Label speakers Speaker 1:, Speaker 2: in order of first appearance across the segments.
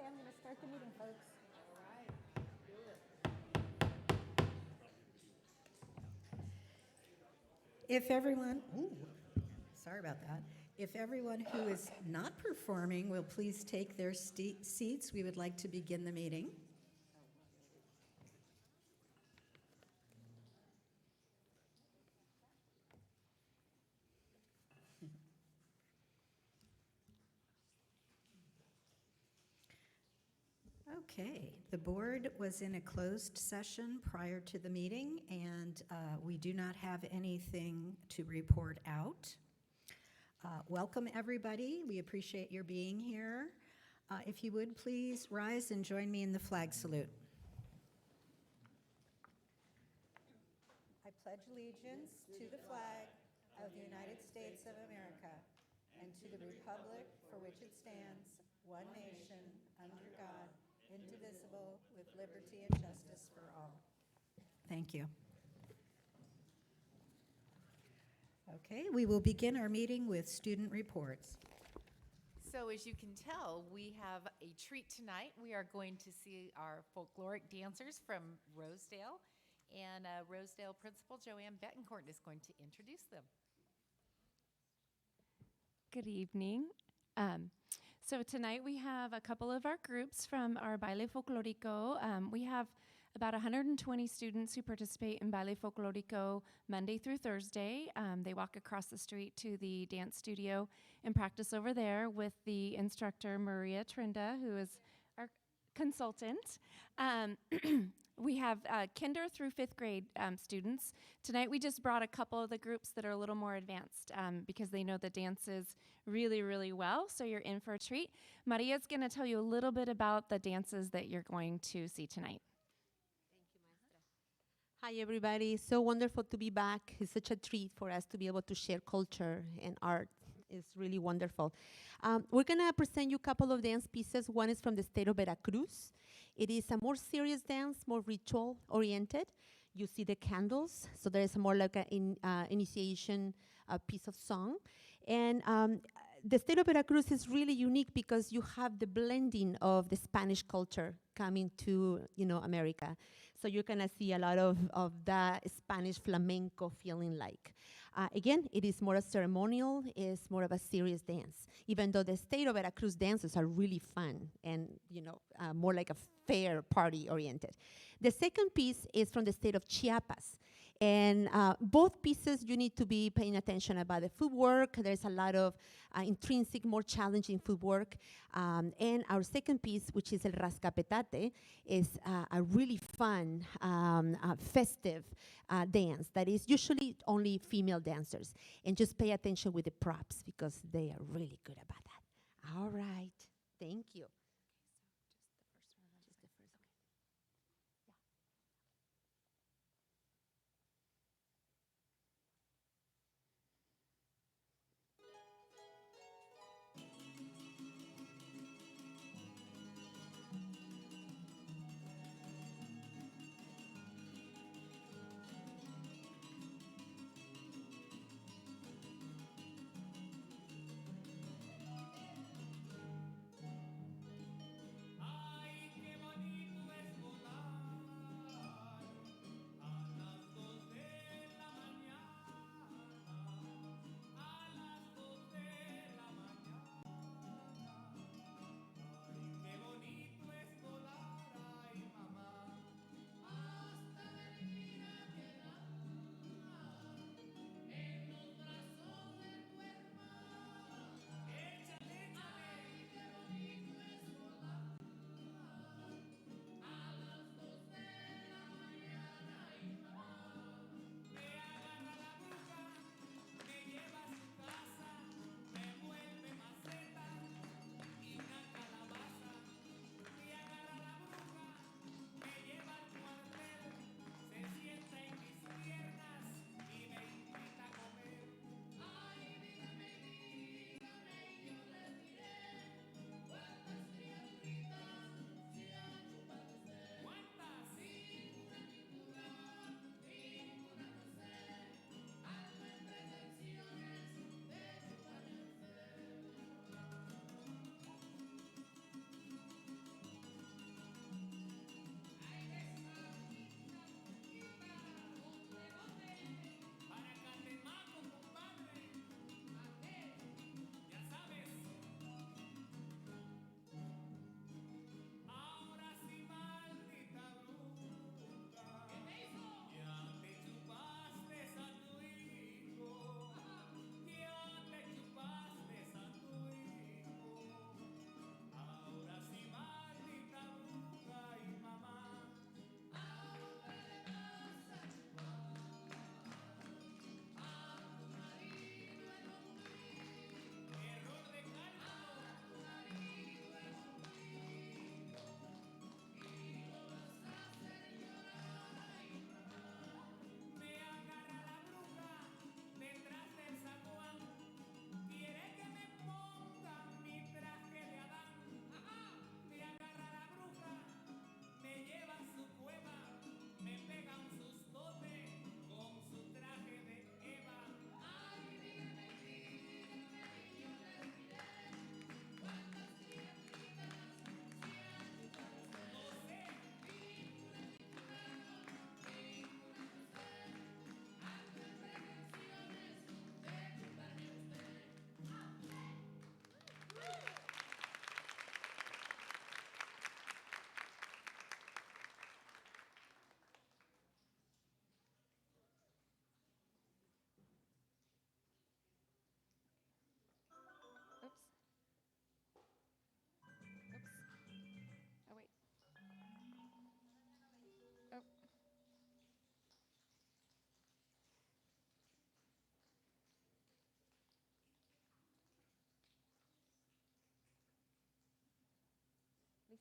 Speaker 1: Okay, I'm going to start the meeting, folks. If everyone, sorry about that. If everyone who is not performing will please take their seats, we would like to begin the meeting. Okay, the board was in a closed session prior to the meeting, and we do not have anything to report out. Welcome, everybody. We appreciate your being here. If you would, please rise and join me in the flag salute. I pledge allegiance to the flag of the United States of America and to the republic for which it stands, one nation, under God, indivisible, with liberty and justice for all. Thank you. Okay, we will begin our meeting with student reports.
Speaker 2: So as you can tell, we have a treat tonight. We are going to see our folkloric dancers from Rosedale, and Rosedale Principal Joanne Betancourt is going to introduce them.
Speaker 3: Good evening. So tonight we have a couple of our groups from our Baile Folklorico. We have about 120 students who participate in Baile Folklorico Monday through Thursday. They walk across the street to the dance studio and practice over there with the instructor Maria Trinda, who is our consultant. We have kinder through fifth grade students. Tonight we just brought a couple of the groups that are a little more advanced because they know the dances really, really well, so you're in for a treat. Maria's going to tell you a little bit about the dances that you're going to see tonight.
Speaker 4: Hi, everybody. So wonderful to be back. It's such a treat for us to be able to share culture and art. It's really wonderful. We're going to present you a couple of dance pieces. One is from the state of Veracruz. It is a more serious dance, more ritual-oriented. You see the candles, so there is more like an initiation piece of song. And the state of Veracruz is really unique because you have the blending of the Spanish culture coming to, America. So you're gonna see a lot of that Spanish flamenco feeling like. Again, it is more a ceremonial, it's more of a serious dance, even though the state of Veracruz dances are really fun and, more like a fair party oriented. The second piece is from the state of Chiapas. And both pieces, you need to be paying attention about the footwork. There's a lot of intrinsic, more challenging footwork. And our second piece, which is El Rascapetate, is a really fun, festive dance that is usually only female dancers. And just pay attention with the props because they are really good about that. All right. Thank you.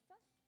Speaker 3: ¿Listas?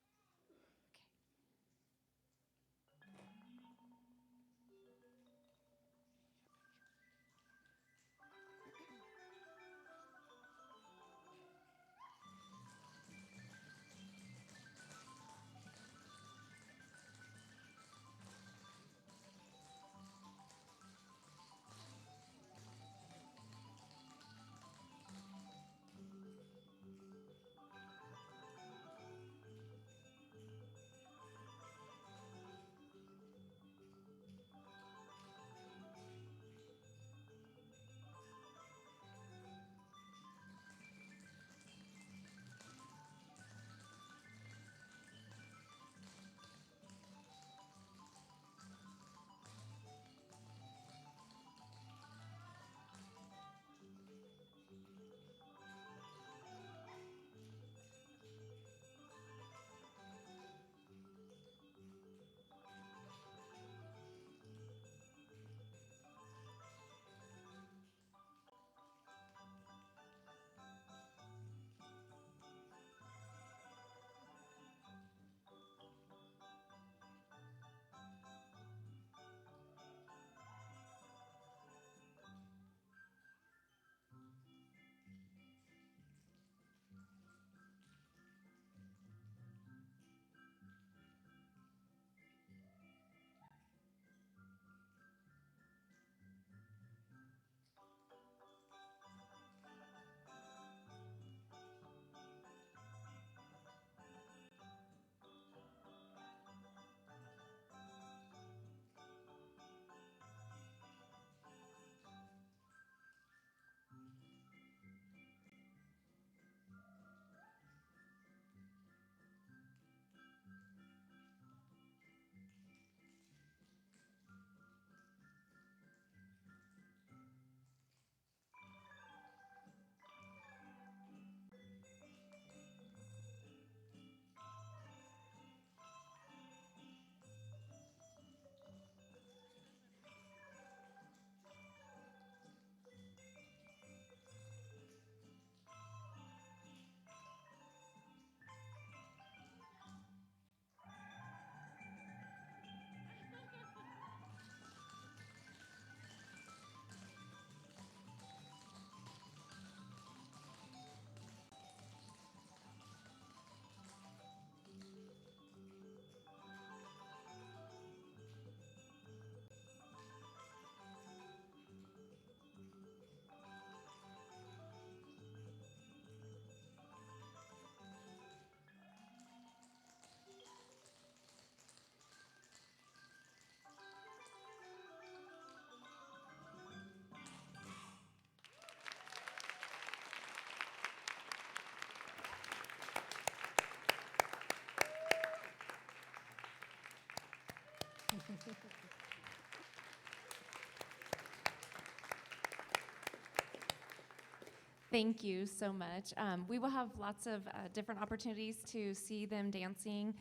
Speaker 3: Thank you so much. We will have lots of different opportunities to see them dancing.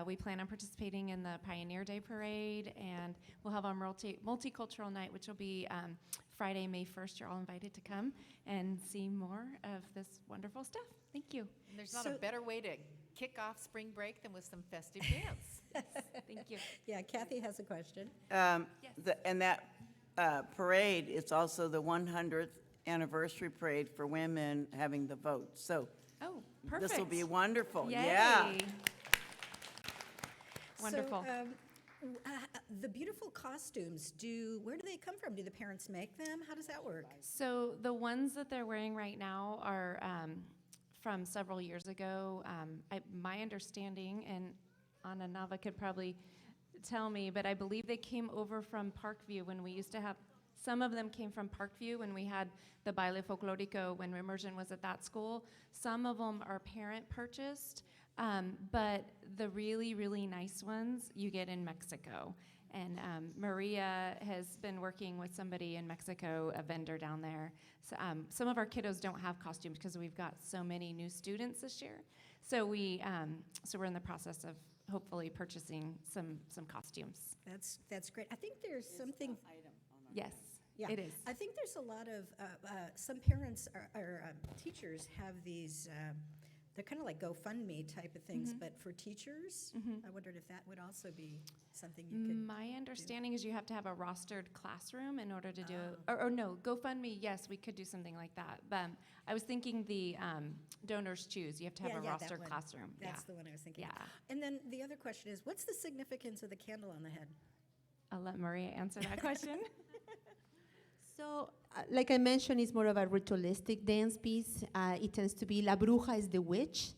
Speaker 3: We plan on participating in the Pioneer Day Parade, and we'll have our multicultural night, which will be Friday, May 1st. You're all invited to come and see more of this wonderful stuff. Thank you.
Speaker 2: And there's not a better way to kick off spring break than with some festive dance.
Speaker 3: Thank you.
Speaker 1: Yeah, Kathy has a question.
Speaker 5: And that parade, it's also the 100th anniversary parade for women having the vote. So
Speaker 3: Oh, perfect.
Speaker 5: this will be wonderful.
Speaker 3: Yay.
Speaker 5: Yeah.
Speaker 3: Wonderful.
Speaker 1: So, the beautiful costumes, where do they come from? Do the parents make them? How does that work?
Speaker 3: So the ones that they're wearing right now are from several years ago. My understanding, and Ana Nava could probably tell me, but I believe they came over from Parkview when we used to have, some of them came from Parkview when we had the Baile Folklorico, when Immersion was at that school. Some of them are parent purchased, but the really, really nice ones you get in Mexico. And Maria has been working with somebody in Mexico, a vendor down there. So, some of our kiddos don't have costumes because we've got so many new students this year. So we're in the process of hopefully purchasing some costumes.
Speaker 1: That's great. I think there's something.
Speaker 3: Yes,
Speaker 1: Yeah,
Speaker 3: it is.
Speaker 1: I think there's a lot of some parents or teachers have these they're kind of like GoFundMe type of things,
Speaker 3: Mhm.
Speaker 1: but for teachers,
Speaker 3: Mhm.
Speaker 1: I wondered if that would also be something you could.
Speaker 3: My understanding is you have to have a rostered classroom in order to do,
Speaker 1: Oh.
Speaker 3: or no, GoFundMe, yes, we could do something like that. But I was thinking the donors choose. You have to have
Speaker 1: Yeah,
Speaker 3: a
Speaker 1: yeah, that
Speaker 3: rostered
Speaker 1: one.
Speaker 3: classroom.
Speaker 1: That's the one I was thinking.
Speaker 3: Yeah.
Speaker 1: And then the other question is, what's the significance of the candle on the head?
Speaker 3: I'll let Maria answer that question.
Speaker 4: So, like I mentioned, it's more of a ritualistic dance piece. It tends to be La Bruja is the witch,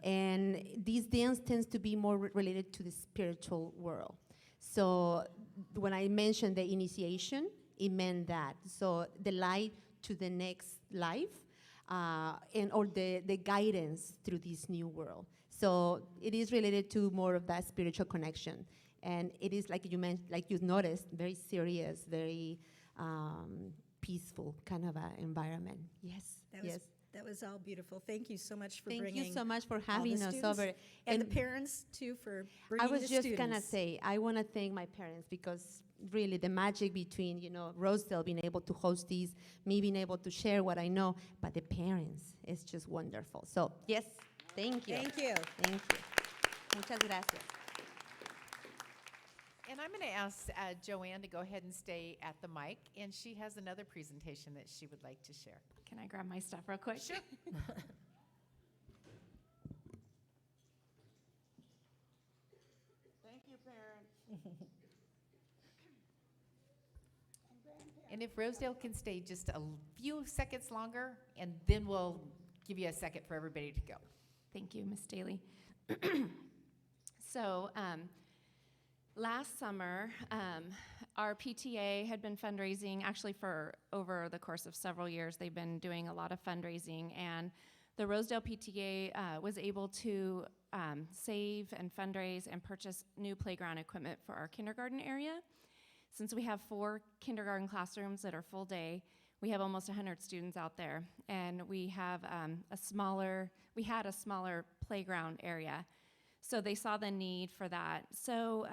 Speaker 4: and this dance tends to be more related to the spiritual world. So, when I mentioned the initiation, it meant that. So, the light to the next life, and or the guidance through this new world. So, it is related to more of that spiritual connection, and it is like like you noticed, very serious, very peaceful kind of environment. Yes, yes.
Speaker 1: That was all beautiful. Thank you so much for
Speaker 4: Thank
Speaker 1: bringing
Speaker 4: you so much for
Speaker 1: all the
Speaker 4: having us
Speaker 1: students
Speaker 4: over.
Speaker 1: and the parents too for
Speaker 4: I
Speaker 1: bringing
Speaker 4: was
Speaker 1: the
Speaker 4: just
Speaker 1: students.
Speaker 4: gonna say, I want to thank my parents because really the magic between, Rosedale being able to host these, me being able to share what I know, but the parents, it's just wonderful. So, yes, thank you.
Speaker 1: Thank you.
Speaker 4: Thank you. Muchas gracias.
Speaker 2: And I'm going to ask Joanne to go ahead and stay at the mic, and she has another presentation that she would like to share.
Speaker 3: Can I grab my stuff real quick?
Speaker 2: Sure.
Speaker 5: Thank you, parents.
Speaker 2: And if Rosedale can stay just a few seconds longer, and then we'll give you a second for everybody to go.
Speaker 3: Thank you, Ms. Daly. So, last summer, our PTA had been fundraising, actually for over the course of several years, they've been doing a lot of fundraising, and the Rosedale PTA was able to save and fundraise and purchase new playground equipment for our kindergarten area. Since we have 4 kindergarten classrooms that are full day, we have almost 100 students out there, and we have we had a smaller playground area. So they saw the need for that. So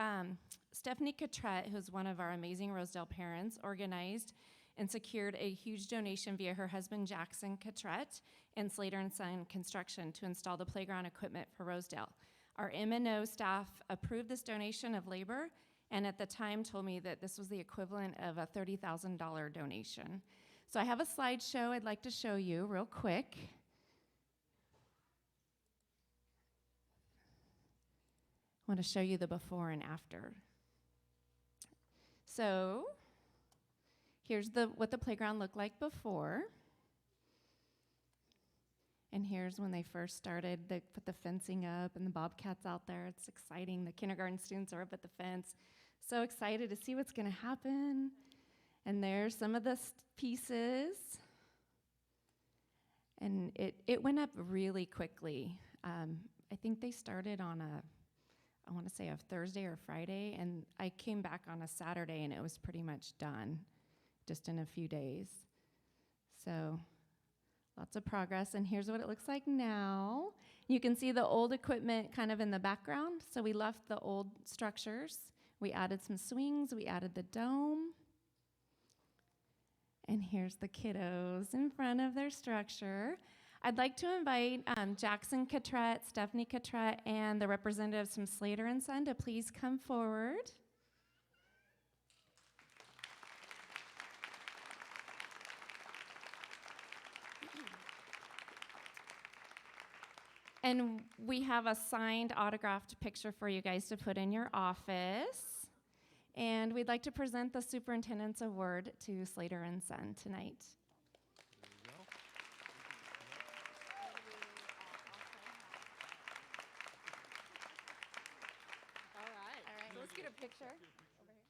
Speaker 3: Stephanie Cotrette, who's one of our amazing Rosedale parents, organized and secured a huge donation via her husband, Jackson Cotrette, and Slater & Son Construction to install the playground equipment for Rosedale. Our M&O staff approved this donation of labor, and at the time told me that this was the equivalent of a $30,000 donation. So I have a slideshow I'd like to show you real quick. I want to show you the before and after. So here's what the playground looked like before. And here's when they first started. They put the fencing up and the bobcats out there. It's exciting. The kindergarten students are up at the fence. So excited to see what's going to happen. And there's some of the pieces. And it went up really quickly. I think they started on I want to say a Thursday or Friday, and I came back on a Saturday, and it was pretty much done just in a few days. So lots of progress, and here's what it looks like now. You can see the old equipment kind of in the background. So we left the old structures. We added some swings. We added the dome. And here's the kiddos in front of their structure. I'd like to invite Jackson Cotrette, Stephanie Cotrette, and the representatives from Slater & Son to please come forward. And we have a signed, autographed picture for you guys to put in your office. And we'd like to present the Superintendent's Award to Slater & Son tonight. All right. So let's get a picture. Over here.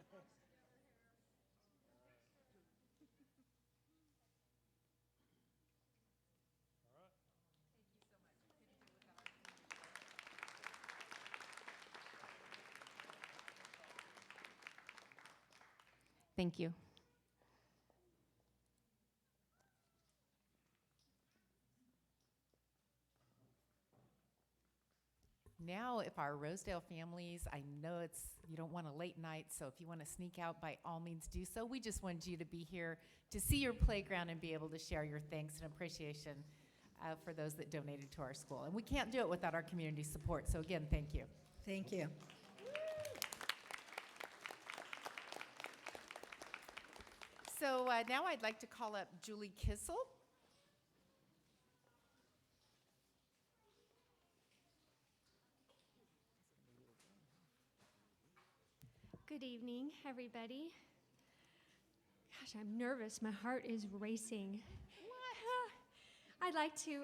Speaker 3: Sure. Thank you.
Speaker 2: now, if our Rosedale families, I know you don't want a late night, so if you want to sneak out, by all means do so. We just wanted you to be here to see your playground and be able to share your thanks and appreciation for those that donated to our school. And we can't do it without our community support, so again, thank you.
Speaker 1: Thank you.
Speaker 2: So now I'd like to call up Julie Kissel.
Speaker 6: Good evening, everybody. Gosh, I'm nervous. My heart is racing. I'd like to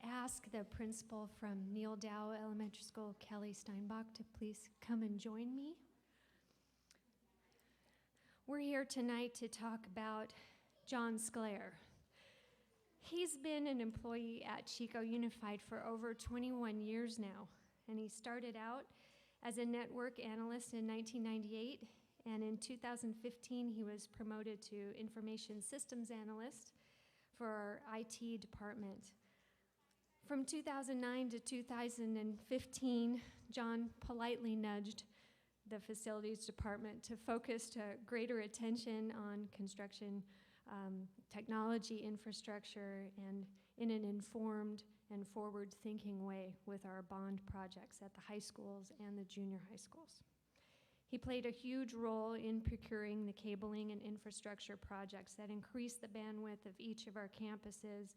Speaker 6: ask the principal from Neil Dow Elementary School, Kelly Steinbach, to please come and join me. We're here tonight to talk about John Sclair. He's been an employee at Chico Unified for over 21 years now, and he started out as a network analyst in 1998, and in 2015 he was promoted to information systems analyst for our IT department. From 2009 to 2015, John politely nudged the facilities department to focus greater attention on construction technology infrastructure and in an informed and forward-thinking way with our bond projects at the high schools and the junior high schools. He played a huge role in procuring the cabling and infrastructure projects that increased the bandwidth of each of our campuses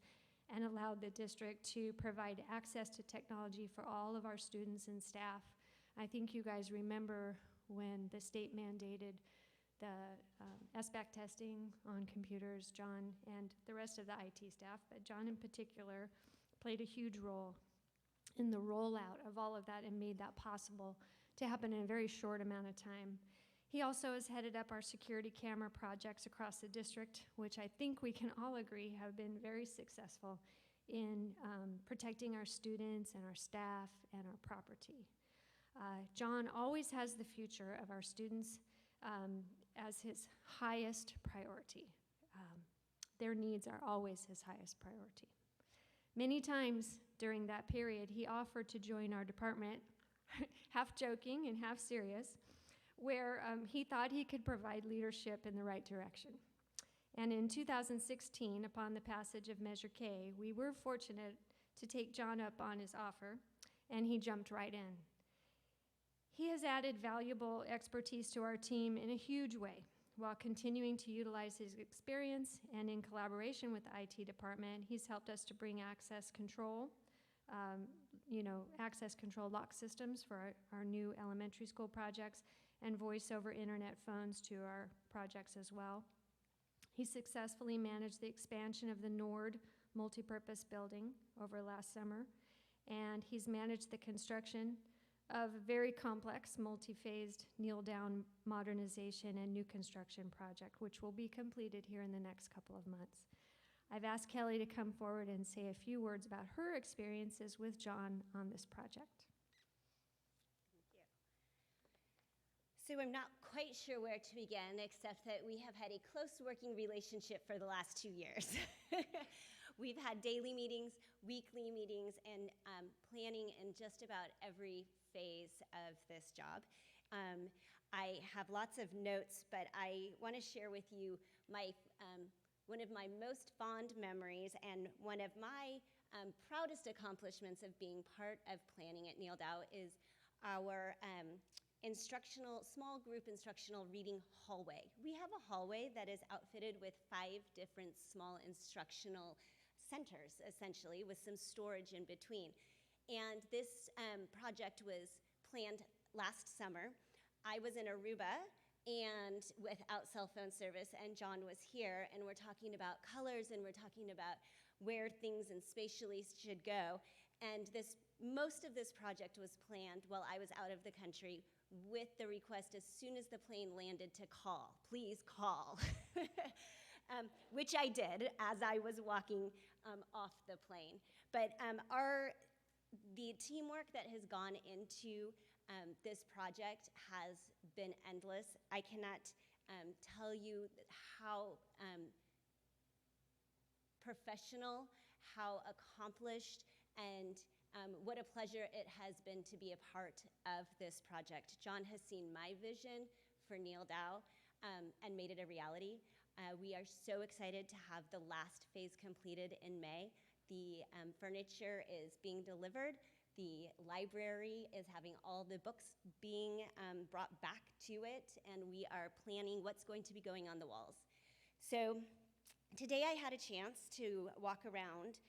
Speaker 6: and allowed the district to provide access to technology for all of our students and staff. I think you guys remember when the state mandated the SBAC testing on computers. John and the rest of the IT staff, but John in particular, played a huge role in the rollout of all of that and made that possible to happen in a very short amount of time. He also has headed up our security camera projects across the district, which I think we can all agree have been very successful in protecting our students and our staff and our property. John always has the future of our students as his highest priority. Their needs are always his highest priority. Many times during that period, he offered to join our department, half joking and half serious, where he thought he could provide leadership in the right direction. And in 2016, upon the passage of Measure K, we were fortunate to take John up on his offer, and he jumped right in. He has added valuable expertise to our team in a huge way, while continuing to utilize his experience, and in collaboration with the IT department, he's helped us to bring access control lock systems for our new elementary school projects, and voice over internet phones to our projects as well. He successfully managed the expansion of the Nord multipurpose building over last summer, and he's managed the construction of a very complex multi-phased kneel down modernization and new construction project, which will be completed here in the next couple of months. I've asked Kelly to come forward and say a few words about her experiences with John on this project.
Speaker 7: So I'm not quite sure where to begin, except that we have had a close working relationship for the last 2 years. We've had daily meetings, weekly meetings, and planning in just about every phase of this job. I have lots of notes, but I want to share with you one of my most fond memories and one of my proudest accomplishments of being part of planning at Neil Dow is our small group instructional reading hallway. We have a hallway that is outfitted with 5 different small instructional centers, essentially, with some storage in between. And this project was planned last summer. I was in Aruba and without cell phone service, and John was here, and we're talking about colors, and we're talking about where things and spatially should go. And most of this project was planned while I was out of the country, with the request as soon as the plane landed to call, please call, which I did as I was walking off the plane. But the teamwork that has gone into this project has been endless. I cannot tell you how professional, how accomplished, and What a pleasure it has been to be a part of this project. John has seen my vision for Neil Dow and made it a reality. We are so excited to have the last phase completed in May. The furniture is being delivered. The library is having all the books being brought back to it, and we are planning what's going to be going on the walls. So today I had a chance to walk around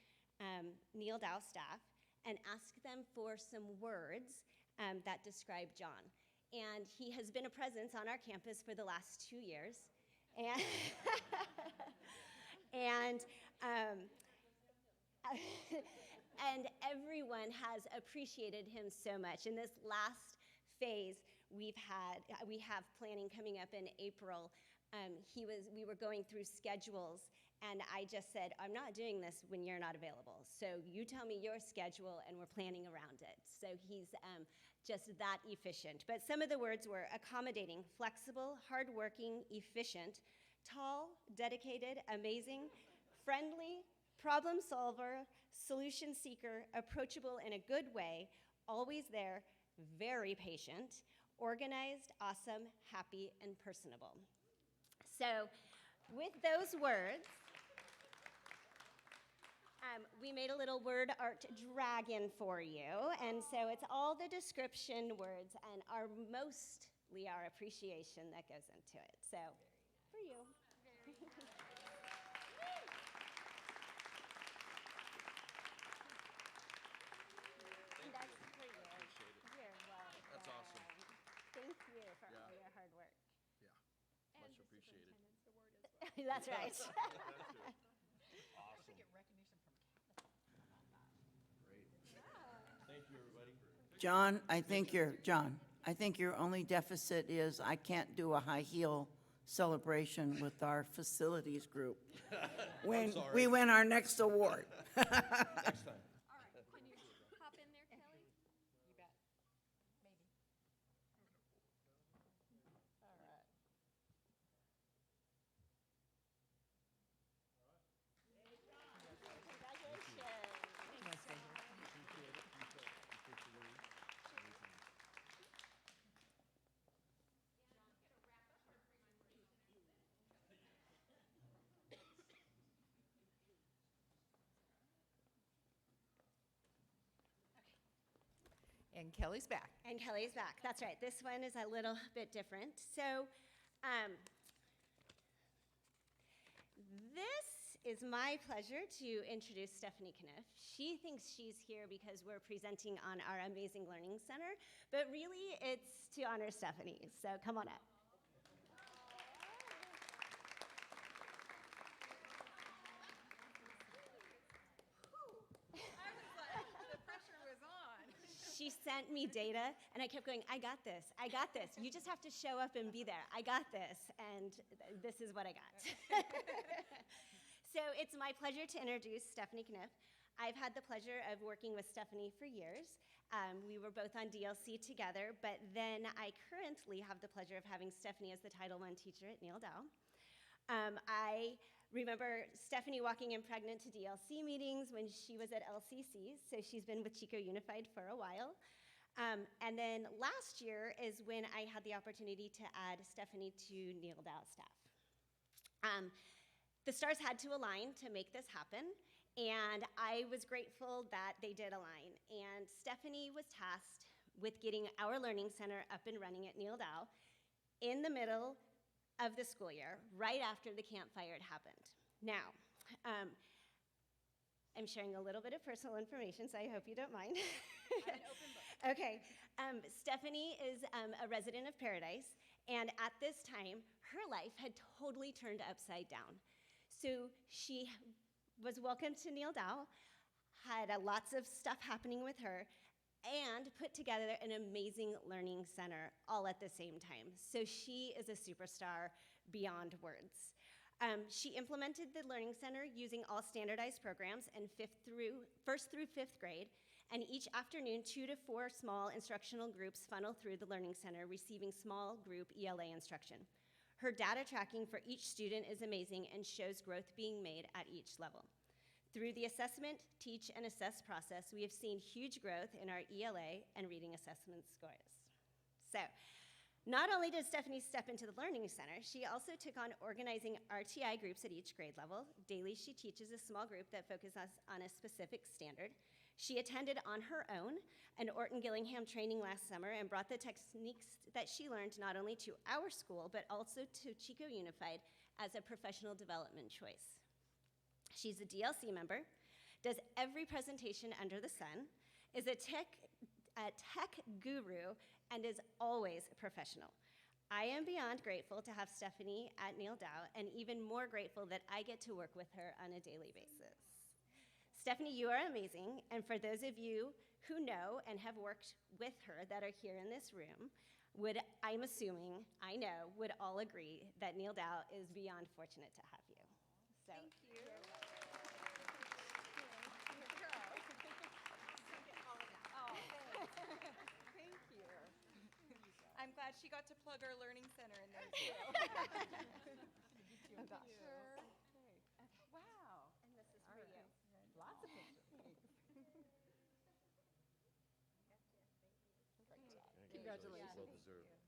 Speaker 7: Neil Dow staff and ask them for some words that describe John. And he has been a presence on our campus for the last 2 years. And, and, and everyone has appreciated him so much. In this last phase, we have planning coming up in April. We were going through schedules, and I just said, I'm not doing this when you're not available. So you tell me your schedule, and we're planning around it. So he's just that efficient. But some of the words were accommodating, flexible, hardworking, efficient, tall, dedicated, amazing, friendly, problem solver, solution seeker, approachable in a good way, always there, very patient, organized, awesome, happy, and personable. So with those words, we made a little word art dragon for you, and so it's all the description words and mostly our appreciation that goes into it. So, for you. And that's for you. You're welcome.
Speaker 8: That's awesome.
Speaker 7: Thank you for all your hard work.
Speaker 8: Yeah, much appreciated.
Speaker 7: That's right.
Speaker 8: Awesome. Great. Thank you, everybody.
Speaker 5: John, I think your only deficit is I can't do a high heel celebration with our facilities group when
Speaker 8: sorry.
Speaker 5: we win our next award.
Speaker 8: Next time.
Speaker 6: All right, can you hop in there, Kelly?
Speaker 2: You bet. Maybe. All right. And Kelly's back.
Speaker 7: And Kelly's back. That's right. This one is a little bit different. So, this is my pleasure to introduce Stephanie Kniff. She thinks she's here because we're presenting on our Amazing Learning Center, but really it's to honor Stephanie. So come on up.
Speaker 2: The pressure was on.
Speaker 7: She sent me data, and I kept going, I got this. You just have to show up and be there. I got this, and this is what I got. So it's my pleasure to introduce Stephanie Kniff. I've had the pleasure of working with Stephanie for years. We were both on DLC together, but then I currently have the pleasure of having Stephanie as the Title I teacher at Neil Dow. I remember Stephanie walking in pregnant to DLC meetings when she was at LCC, so she's been with Chico Unified for a while. And then last year is when I had the opportunity to add Stephanie to Neil Dow staff. The stars had to align to make this happen, and I was grateful that they did align. And Stephanie was tasked with getting our Learning Center up and running at Neil Dow in the middle of the school year, right after the campfire had happened. Now, I'm sharing a little bit of personal information, so I hope you don't mind.
Speaker 2: I'm an open book.
Speaker 7: Okay, Stephanie is a resident of Paradise, and at this time, her life had totally turned upside down. So she was welcomed to Neil Dow, had lots of stuff happening with her, and put together an amazing learning center all at the same time. So she is a superstar beyond words. She implemented the Learning Center using all standardized programs in first through fifth grade, and each afternoon, 2 to 4 small instructional groups funnel through the Learning Center, receiving small group ELA instruction. Her data tracking for each student is amazing and shows growth being made at each level. Through the assessment, teach, and assess process, we have seen huge growth in our ELA and reading assessment scores. So, not only did Stephanie step into the Learning Center, she also took on organizing RTI groups at each grade level. Daily, she teaches a small group that focuses on a specific standard. She attended on her own an Orton Gillingham training last summer and brought the techniques that she learned not only to our school, but also to Chico Unified as a professional development choice. She's a DLC member, does every presentation under the sun, is a tech guru, and is always professional. I am beyond grateful to have Stephanie at Neil Dow, and even more grateful that I get to work with her on a daily basis. Stephanie, you are amazing, and for those of you who know and have worked with her that are here in this room, I'm assuming, I know, would all agree that Neil Dow is beyond fortunate to have you. So,
Speaker 2: Thank you. Thank you.
Speaker 9: I'm glad she got to plug our learning center in there too.
Speaker 2: Oh, gosh. Wow.
Speaker 7: and this is for you.
Speaker 2: Lots of pictures. Congratulations.
Speaker 8: Well deserved.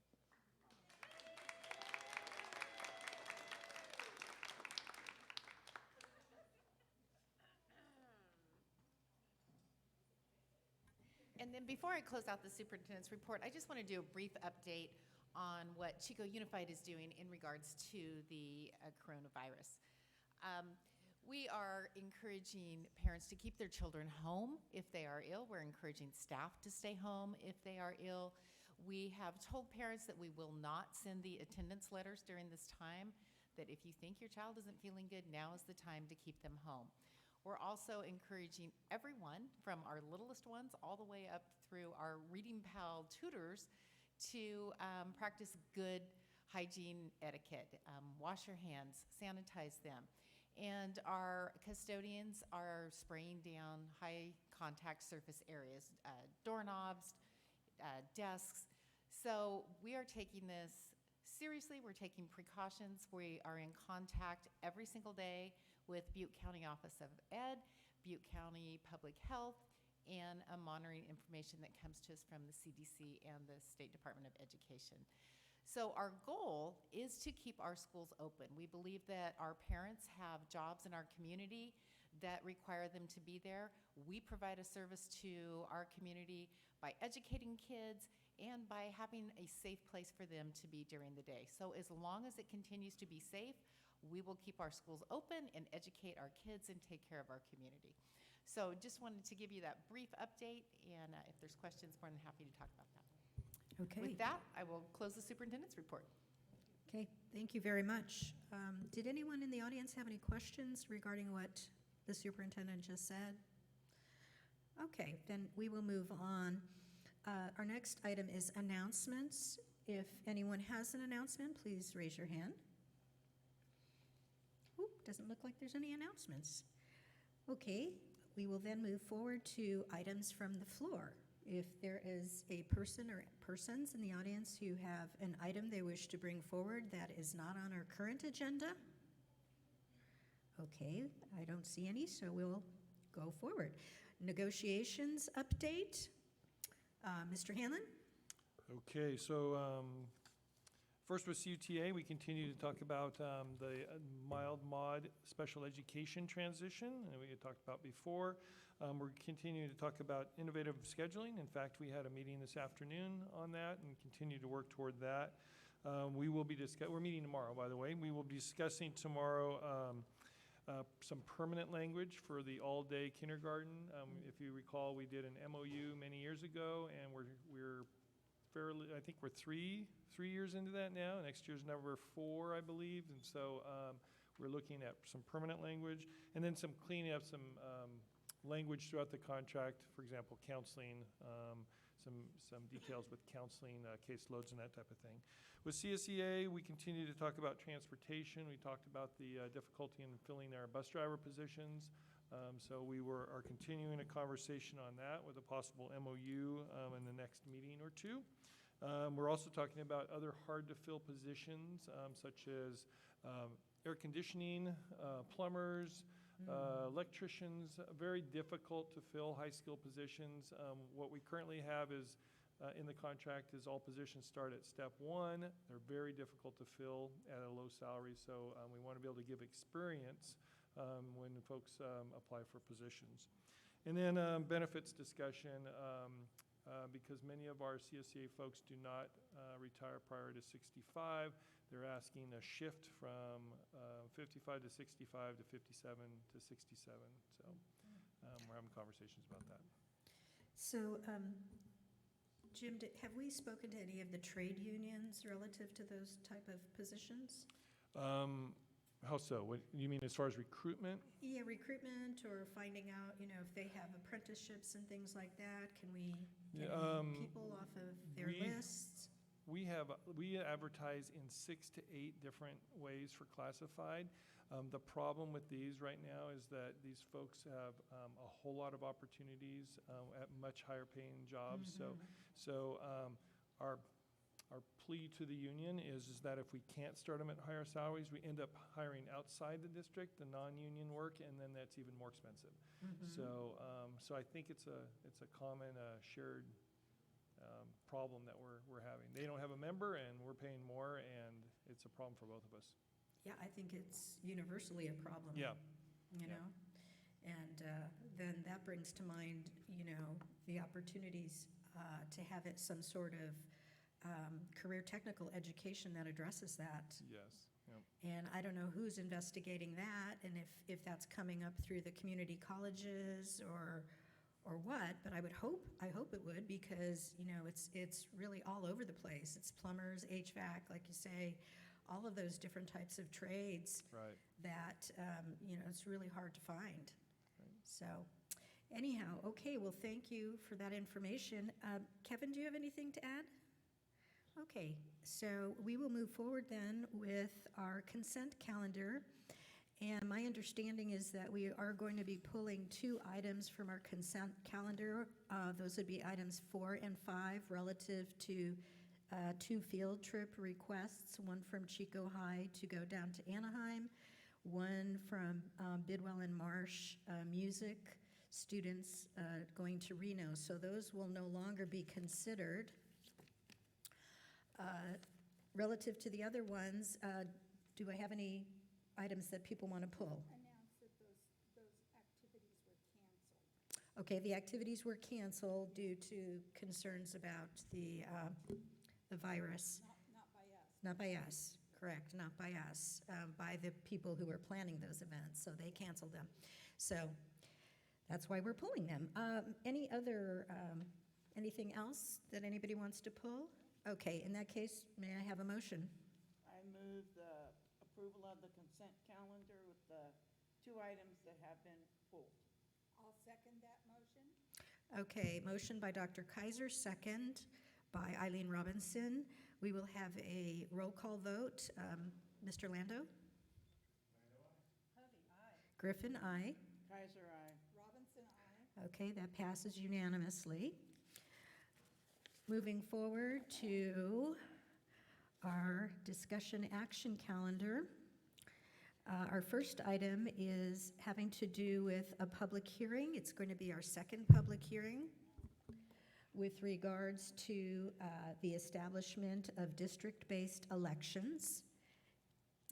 Speaker 2: And then before I close out the superintendent's report, I just want to do a brief update on what Chico Unified is doing in regards to the coronavirus. We are encouraging parents to keep their children home if they are ill. We're encouraging staff to stay home if they are ill. We have told parents that we will not send the attendance letters during this time, that if you think your child isn't feeling good, now is the time to keep them home. We're also encouraging everyone, from our littlest ones all the way up through our Reading Pal tutors, to practice good hygiene etiquette. Wash your hands, sanitize them. And our custodians are spraying down high contact surface areas, doorknobs, desks. So we are taking this seriously. We're taking precautions. We are in contact every single day with Butte County Office of Ed, Butte County Public Health, and monitoring information that comes to us from the CDC and the State Department of Education. So our goal is to keep our schools open. We believe that our parents have jobs in our community that require them to be there. We provide a service to our community by educating kids and by having a safe place for them to be during the day. So as long as it continues to be safe, we will keep our schools open and educate our kids and take care of our community. So just wanted to give you that brief update, and if there's questions, more than happy to talk about that.
Speaker 1: Okay.
Speaker 2: With that, I will close the superintendent's report.
Speaker 1: Okay, thank you very much. Did anyone in the audience have any questions regarding what the superintendent just said? Okay, then we will move on. Our next item is announcements. If anyone has an announcement, please raise your hand. Ooh, doesn't look like there's any announcements. Okay, we will then move forward to items from the floor. If there is a person or persons in the audience who have an item they wish to bring forward that is not on our current agenda, okay, I don't see any, so we'll go forward. Negotiations update. Mr. Hanlon?
Speaker 10: Okay, so first with CUTA, we continue to talk about the mild mod special education transition, and we had talked about before. We're continuing to talk about innovative scheduling. In fact, we had a meeting this afternoon on that and continue to work toward that. We're meeting tomorrow, by the way. We will be discussing tomorrow some permanent language for the all-day kindergarten. If you recall, we did an MOU many years ago, and we're fairly, I think we're three years into that now. Next year's number 4, I believe, and so we're looking at some permanent language, and then some cleaning up some language throughout the contract, for example, counseling, some details with counseling, caseloads, and that type of thing. With CSEA, we continue to talk about transportation. We talked about the difficulty in filling our bus driver positions. So we are continuing a conversation on that with a possible MOU in the next meeting or two. We're also talking about other hard-to-fill positions, such as air conditioning, plumbers, Electricians, very difficult to fill high school positions. What we currently have is, in the contract, is all positions start at step 1. They're very difficult to fill at a low salary, so we want to be able to give experience when folks apply for positions. And then benefits discussion, because many of our CSCA folks do not retire prior to 65. They're asking a shift from 55 to 65 to 57 to 67. So we're having conversations about that.
Speaker 1: So, Jim, have we spoken to any of the trade unions relative to those type of positions?
Speaker 10: How so? What you mean as far as recruitment?
Speaker 1: Yeah, recruitment or finding out, if they have apprenticeships and things like that. Can we get people off of their lists?
Speaker 10: We advertise in 6 to 8 different ways for classified. The problem with these right now is that these folks have a whole lot of opportunities at much higher paying jobs. So our plea to the union is that if we can't start them at higher salaries, we end up hiring outside the district, the non-union work, and then that's even more expensive. So I think it's a common shared problem that we're having. They don't have a member, and we're paying more, and it's a problem for both of us.
Speaker 1: Yeah, I think it's universally a problem.
Speaker 10: Yeah.
Speaker 1: You know? And then that brings to mind, the opportunities to have it some sort of career technical education that addresses that.
Speaker 10: Yes. Yep.
Speaker 1: And I don't know who's investigating that, and if that's coming up through the community colleges or what, but I hope it would, because, it's really all over the place. It's plumbers, HVAC, like you say, all of those different types of trades.
Speaker 10: Right.
Speaker 1: That, it's really hard to find. Right. So anyhow, okay, well, thank you for that information. Kevin, do you have anything to add? Okay, so we will move forward then with our consent calendar. And my understanding is that we are going to be pulling 2 items from our consent calendar. Those would be items 4 and 5 relative to 2 field trip requests, one from Chico High to go down to Anaheim, one from Bidwell and Marsh music students going to Reno. So those will no longer be considered. Relative to the other ones, do I have any items that people want to pull?
Speaker 11: Announce that those activities were canceled.
Speaker 1: Okay, the activities were canceled due to concerns about the virus.
Speaker 11: Not by us.
Speaker 1: Not by us, correct, not by us, by the people who were planning those events, so they canceled them. So that's why we're pulling them. Anything else that anybody wants to pull? Okay, in that case, may I have a motion?
Speaker 5: I move the approval of the consent calendar with the 2 items that have been pulled.
Speaker 11: I'll second that motion.
Speaker 1: Okay, motion by Dr. Kaiser, second by Eileen Robinson. We will have a roll call vote. Mr. Lando? Griffin, aye.
Speaker 5: Kaiser, aye.
Speaker 11: Robinson, aye.
Speaker 1: Okay, that passes unanimously. Moving forward to our discussion action calendar. Our first item is having to do with a public hearing. It's going to be our second public hearing with regards to the establishment of district-based elections.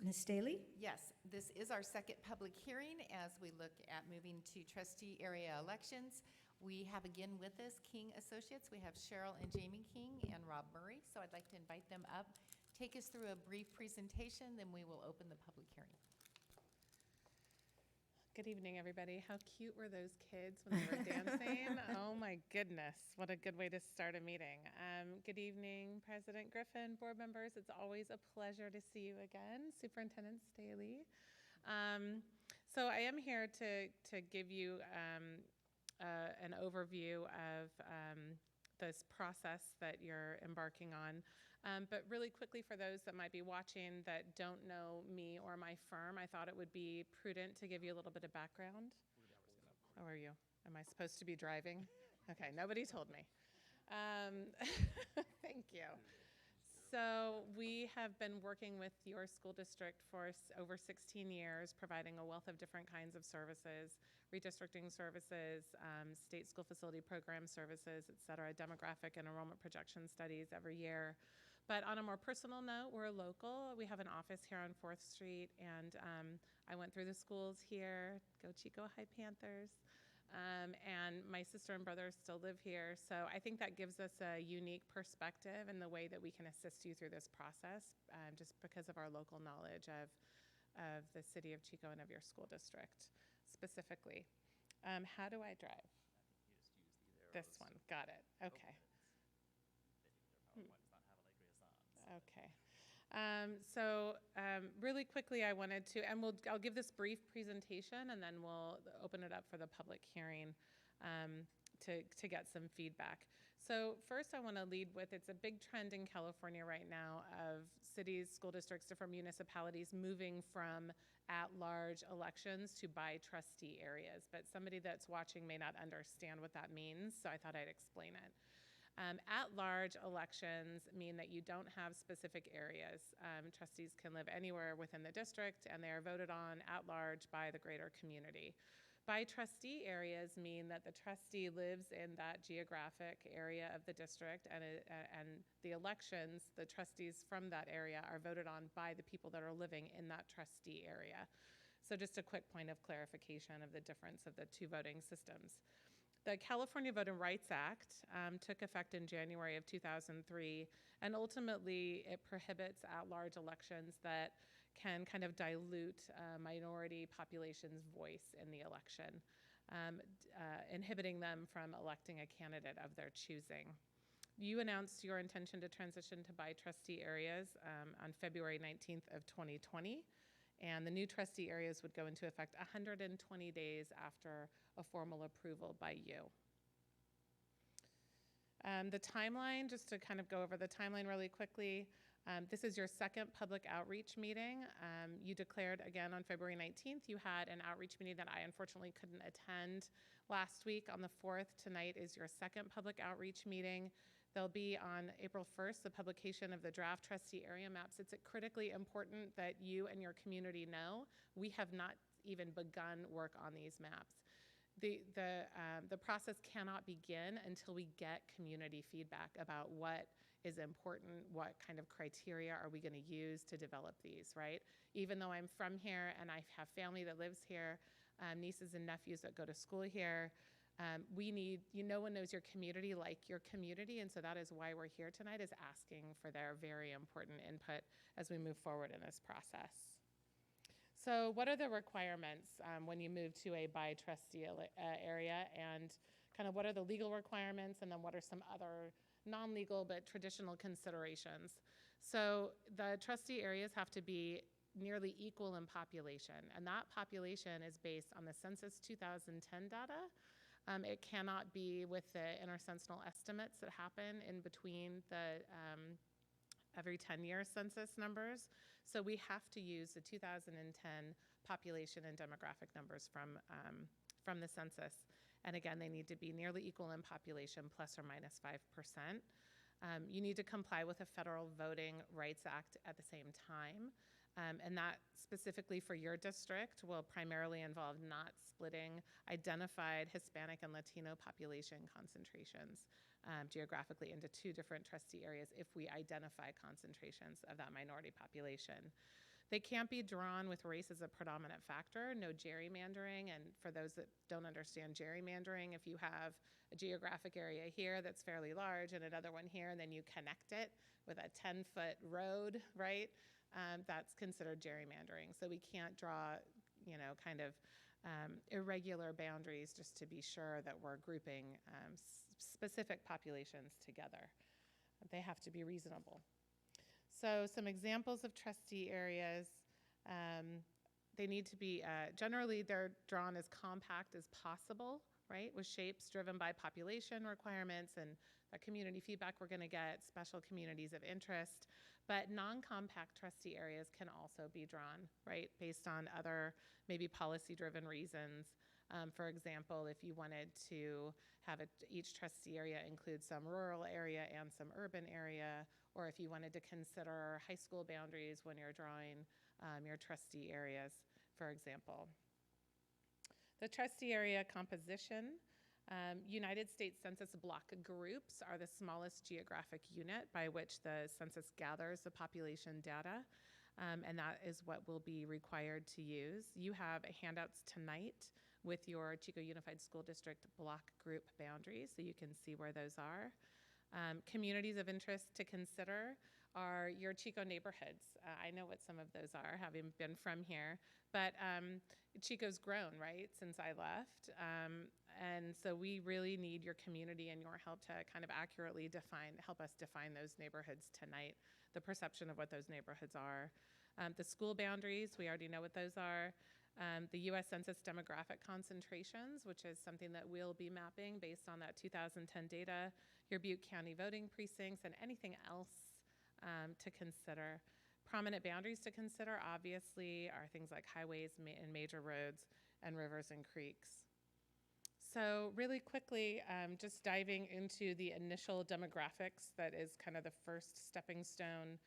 Speaker 1: Ms. Staley?
Speaker 2: Yes, this is our second public hearing as we look at moving to trustee area elections. We have again with us King Associates. We have Cheryl and Jamie King and Rob Murray. So I'd like to invite them up, take us through a brief presentation, then we will open the public hearing.
Speaker 12: Good evening, everybody. How cute were those kids when they were dancing? Oh my goodness, what a good way to start a meeting. Good evening, President Griffin, board members. It's always a pleasure to see you again. Superintendent Staley. So I am here to give you an overview of this process that you're embarking on. But really quickly, for those that might be watching that don't know me or my firm, I thought it would be prudent to give you a little bit of background. How are you? Am I supposed to be driving? Okay, nobody told me. Thank you. So we have been working with your school district for over 16 years, providing a wealth of different kinds of services, redistricting services, state school facility program services, et cetera, demographic and enrollment projection studies every year. But on a more personal note, we're local. We have an office here on 4th Street, and I went through the schools here. Go Chico High Panthers. And my sister and brother still live here. So I think that gives us a unique perspective in the way that we can assist you through this process, just because of our local knowledge of the city of Chico and of your school district specifically. How do I drive? This one, got it, okay. Okay. Really quickly, I wanted to, and I'll give this brief presentation, and then we'll open it up for the public hearing to get some feedback. So first, I want to lead with, it's a big trend in California right now of cities, school districts, different municipalities moving from at-large elections to by trustee areas. But somebody that's watching may not understand what that means, so I thought I'd explain it. At-large elections mean that you don't have specific areas. Trustees can live anywhere within the district, and they are voted on at-large by the greater community. By trustee areas mean that the trustee lives in that geographic area of the district, and the elections, the trustees from that area are voted on by the people that are living in that trustee area. So just a quick point of clarification of the difference of the two voting systems. The California Voting Rights Act took effect in January of 2003, and ultimately it prohibits at-large elections that can kind of dilute minority population's voice in the election, inhibiting them from electing a candidate of their choosing. You announced your intention to transition to by-trustee areas on February 19th of 2020. And the new trustee areas would go into effect 120 days after a formal approval by you. The timeline, just to kind of go over the timeline really quickly, this is your second public outreach meeting. You declared again on February 19th. You had an outreach meeting that I unfortunately couldn't attend last week on the 4th. Tonight is your second public outreach meeting. There'll be on April 1st, the publication of the draft trustee area maps. It's critically important that you and your community know we have not even begun work on these maps. The process cannot begin until we get community feedback about what is important, what kind of criteria are we going to use to develop these, right? Even though I'm from here and I have family that lives here, nieces and nephews that go to school here, no one knows your community like your community, and so that is why we're here tonight, is asking for their very important input as we move forward in this process. So what are the requirements when you move to a by-trustee area, and kind of what are the legal requirements, and then what are some other non-legal but traditional considerations? So the trustee areas have to be nearly equal in population, and that population is based on the Census 2010 data. It cannot be with the intercensional estimates that happen in between the every 10-year census numbers. So we have to use the 2010 population and demographic numbers from the census. And again, they need to be nearly equal in population, plus or minus 5%. You need to comply with the Federal Voting Rights Act at the same time. And that specifically for your district will primarily involve not splitting identified Hispanic and Latino population concentrations geographically into two different trustee areas if we identify concentrations of that minority population. They can't be drawn with race as a predominant factor, no gerrymandering. And for those that don't understand gerrymandering, if you have a geographic area here that's fairly large and another one here, and then you connect it with a 10-foot road, right? That's considered gerrymandering. So we can't draw, kind of irregular boundaries just to be sure that we're grouping specific populations together. They have to be reasonable. So some examples of trustee areas, they need to be, generally they're drawn as compact as possible, right? With shapes driven by population requirements and the community feedback we're gonna get, special communities of interest. But non-compact trustee areas can also be drawn, right, based on other maybe policy-driven reasons. For example, if you wanted to have each trustee area include some rural area and some urban area, or if you wanted to consider high school boundaries when you're drawing your trustee areas, for example. The trustee area composition. United States Census block groups are the smallest geographic unit by which the census gathers the population data, and that is what will be required to use. You have handouts tonight with your Chico Unified School District block group boundaries, so you can see where those are. Communities of interest to consider are your Chico neighborhoods. I know what some of those are, having been from here, but Chico's grown, right, since I left. And so we really need your community and your help to kind of accurately help us define those neighborhoods tonight, the perception of what those neighborhoods are. The school boundaries, we already know what those are. The U.S. Census demographic concentrations, which is something that we'll be mapping based on that 2010 data, your Butte County voting precincts, and anything else to consider. Prominent boundaries to consider, obviously, are things like highways and major roads and rivers and creeks. So really quickly, just diving into the initial demographics, that is kind of the first stepping stone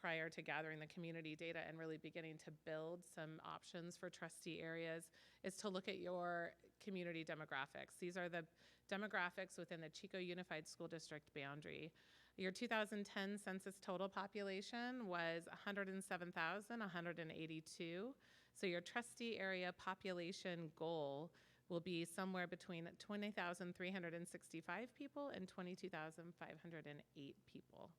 Speaker 12: prior to gathering the community data and really beginning to build some options for trustee areas, is to look at your community demographics. These are the demographics within the Chico Unified School District boundary. Your 2010 census total population was 107,182. So your trustee area population goal will be somewhere between 20,365 people and 22,508 people.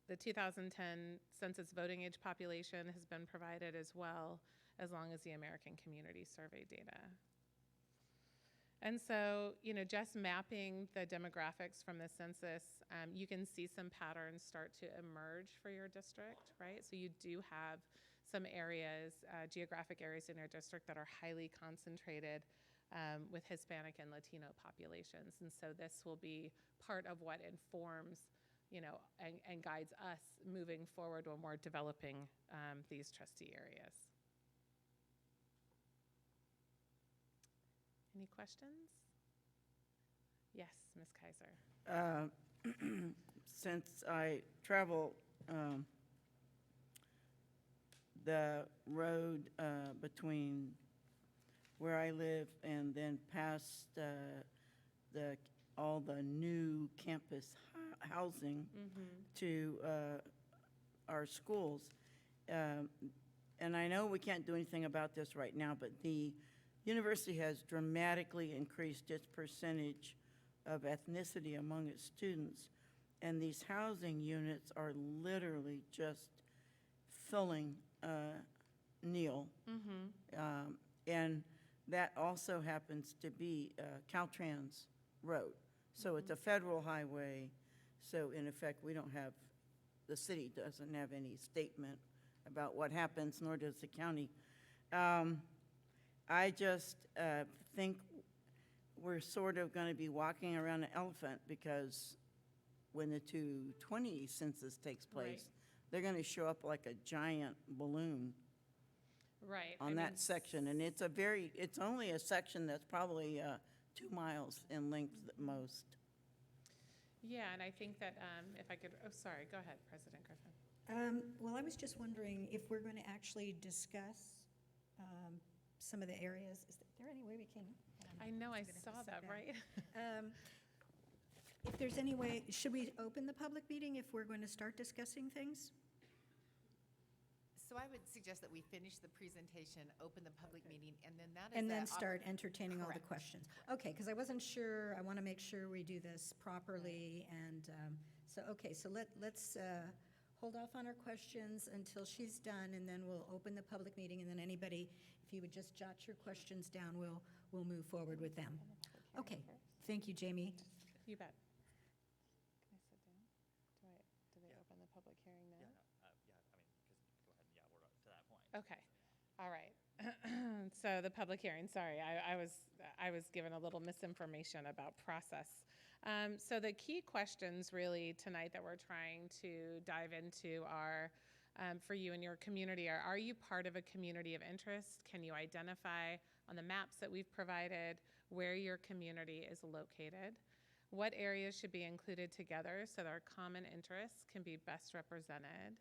Speaker 12: The 2010 census voting age population has been provided as well, as long as the American Community Survey data. And so, just mapping the demographics from the census, you can see some patterns start to emerge for your district, right? So you do have some areas, geographic areas in your district that are highly concentrated with Hispanic and Latino populations. And so this will be part of what informs, and guides us moving forward when we're developing these trustee areas. Any questions? Yes, Ms. Kaiser.
Speaker 5: Since I travel the road between where I live and then past all the new campus housing to our schools, and I know we can't do anything about this right now, but the university has dramatically increased its percentage of ethnicity among its students, and these housing units are literally just filling Neal. And that also happens to be Caltrans Road. So it's a federal highway, so in effect, the city doesn't have any statement about what happens, nor does the county. I just think we're sort of going to be walking around an elephant, because when the 2020 census takes place, they're going to show up like a giant balloon on that section. And it's only a section that's probably 2 miles in length at most.
Speaker 12: Yeah, and I think that if I could, sorry, go ahead, President Griffin.
Speaker 1: Well, I was just wondering if we're going to actually discuss some of the areas. Is there any way we can?
Speaker 12: I know, I saw that, right?
Speaker 1: If there's any way, should we open the public meeting if we're going to start discussing things?
Speaker 2: So I would suggest that we finish the presentation, open the public meeting, and then that is
Speaker 1: And
Speaker 2: the
Speaker 1: then start entertaining all the
Speaker 2: Correct.
Speaker 1: questions. Okay, because I wasn't sure, I want to make sure we do this properly, and so let's hold off on our questions until she's done, and then we'll open the public meeting, and then anybody, if you would just jot your questions down, we'll move forward with them. Okay, thank you, Jamie.
Speaker 12: You bet. Can I sit down? Do they open the public hearing now? Okay, all right. So the public hearing, sorry, I was given a little misinformation about process. So the key questions really tonight that we're trying to dive into are, for you and your community, are you part of a community of interest? Can you identify on the maps that we've provided where your community is located? What areas should be included together so that our common interests can be best represented?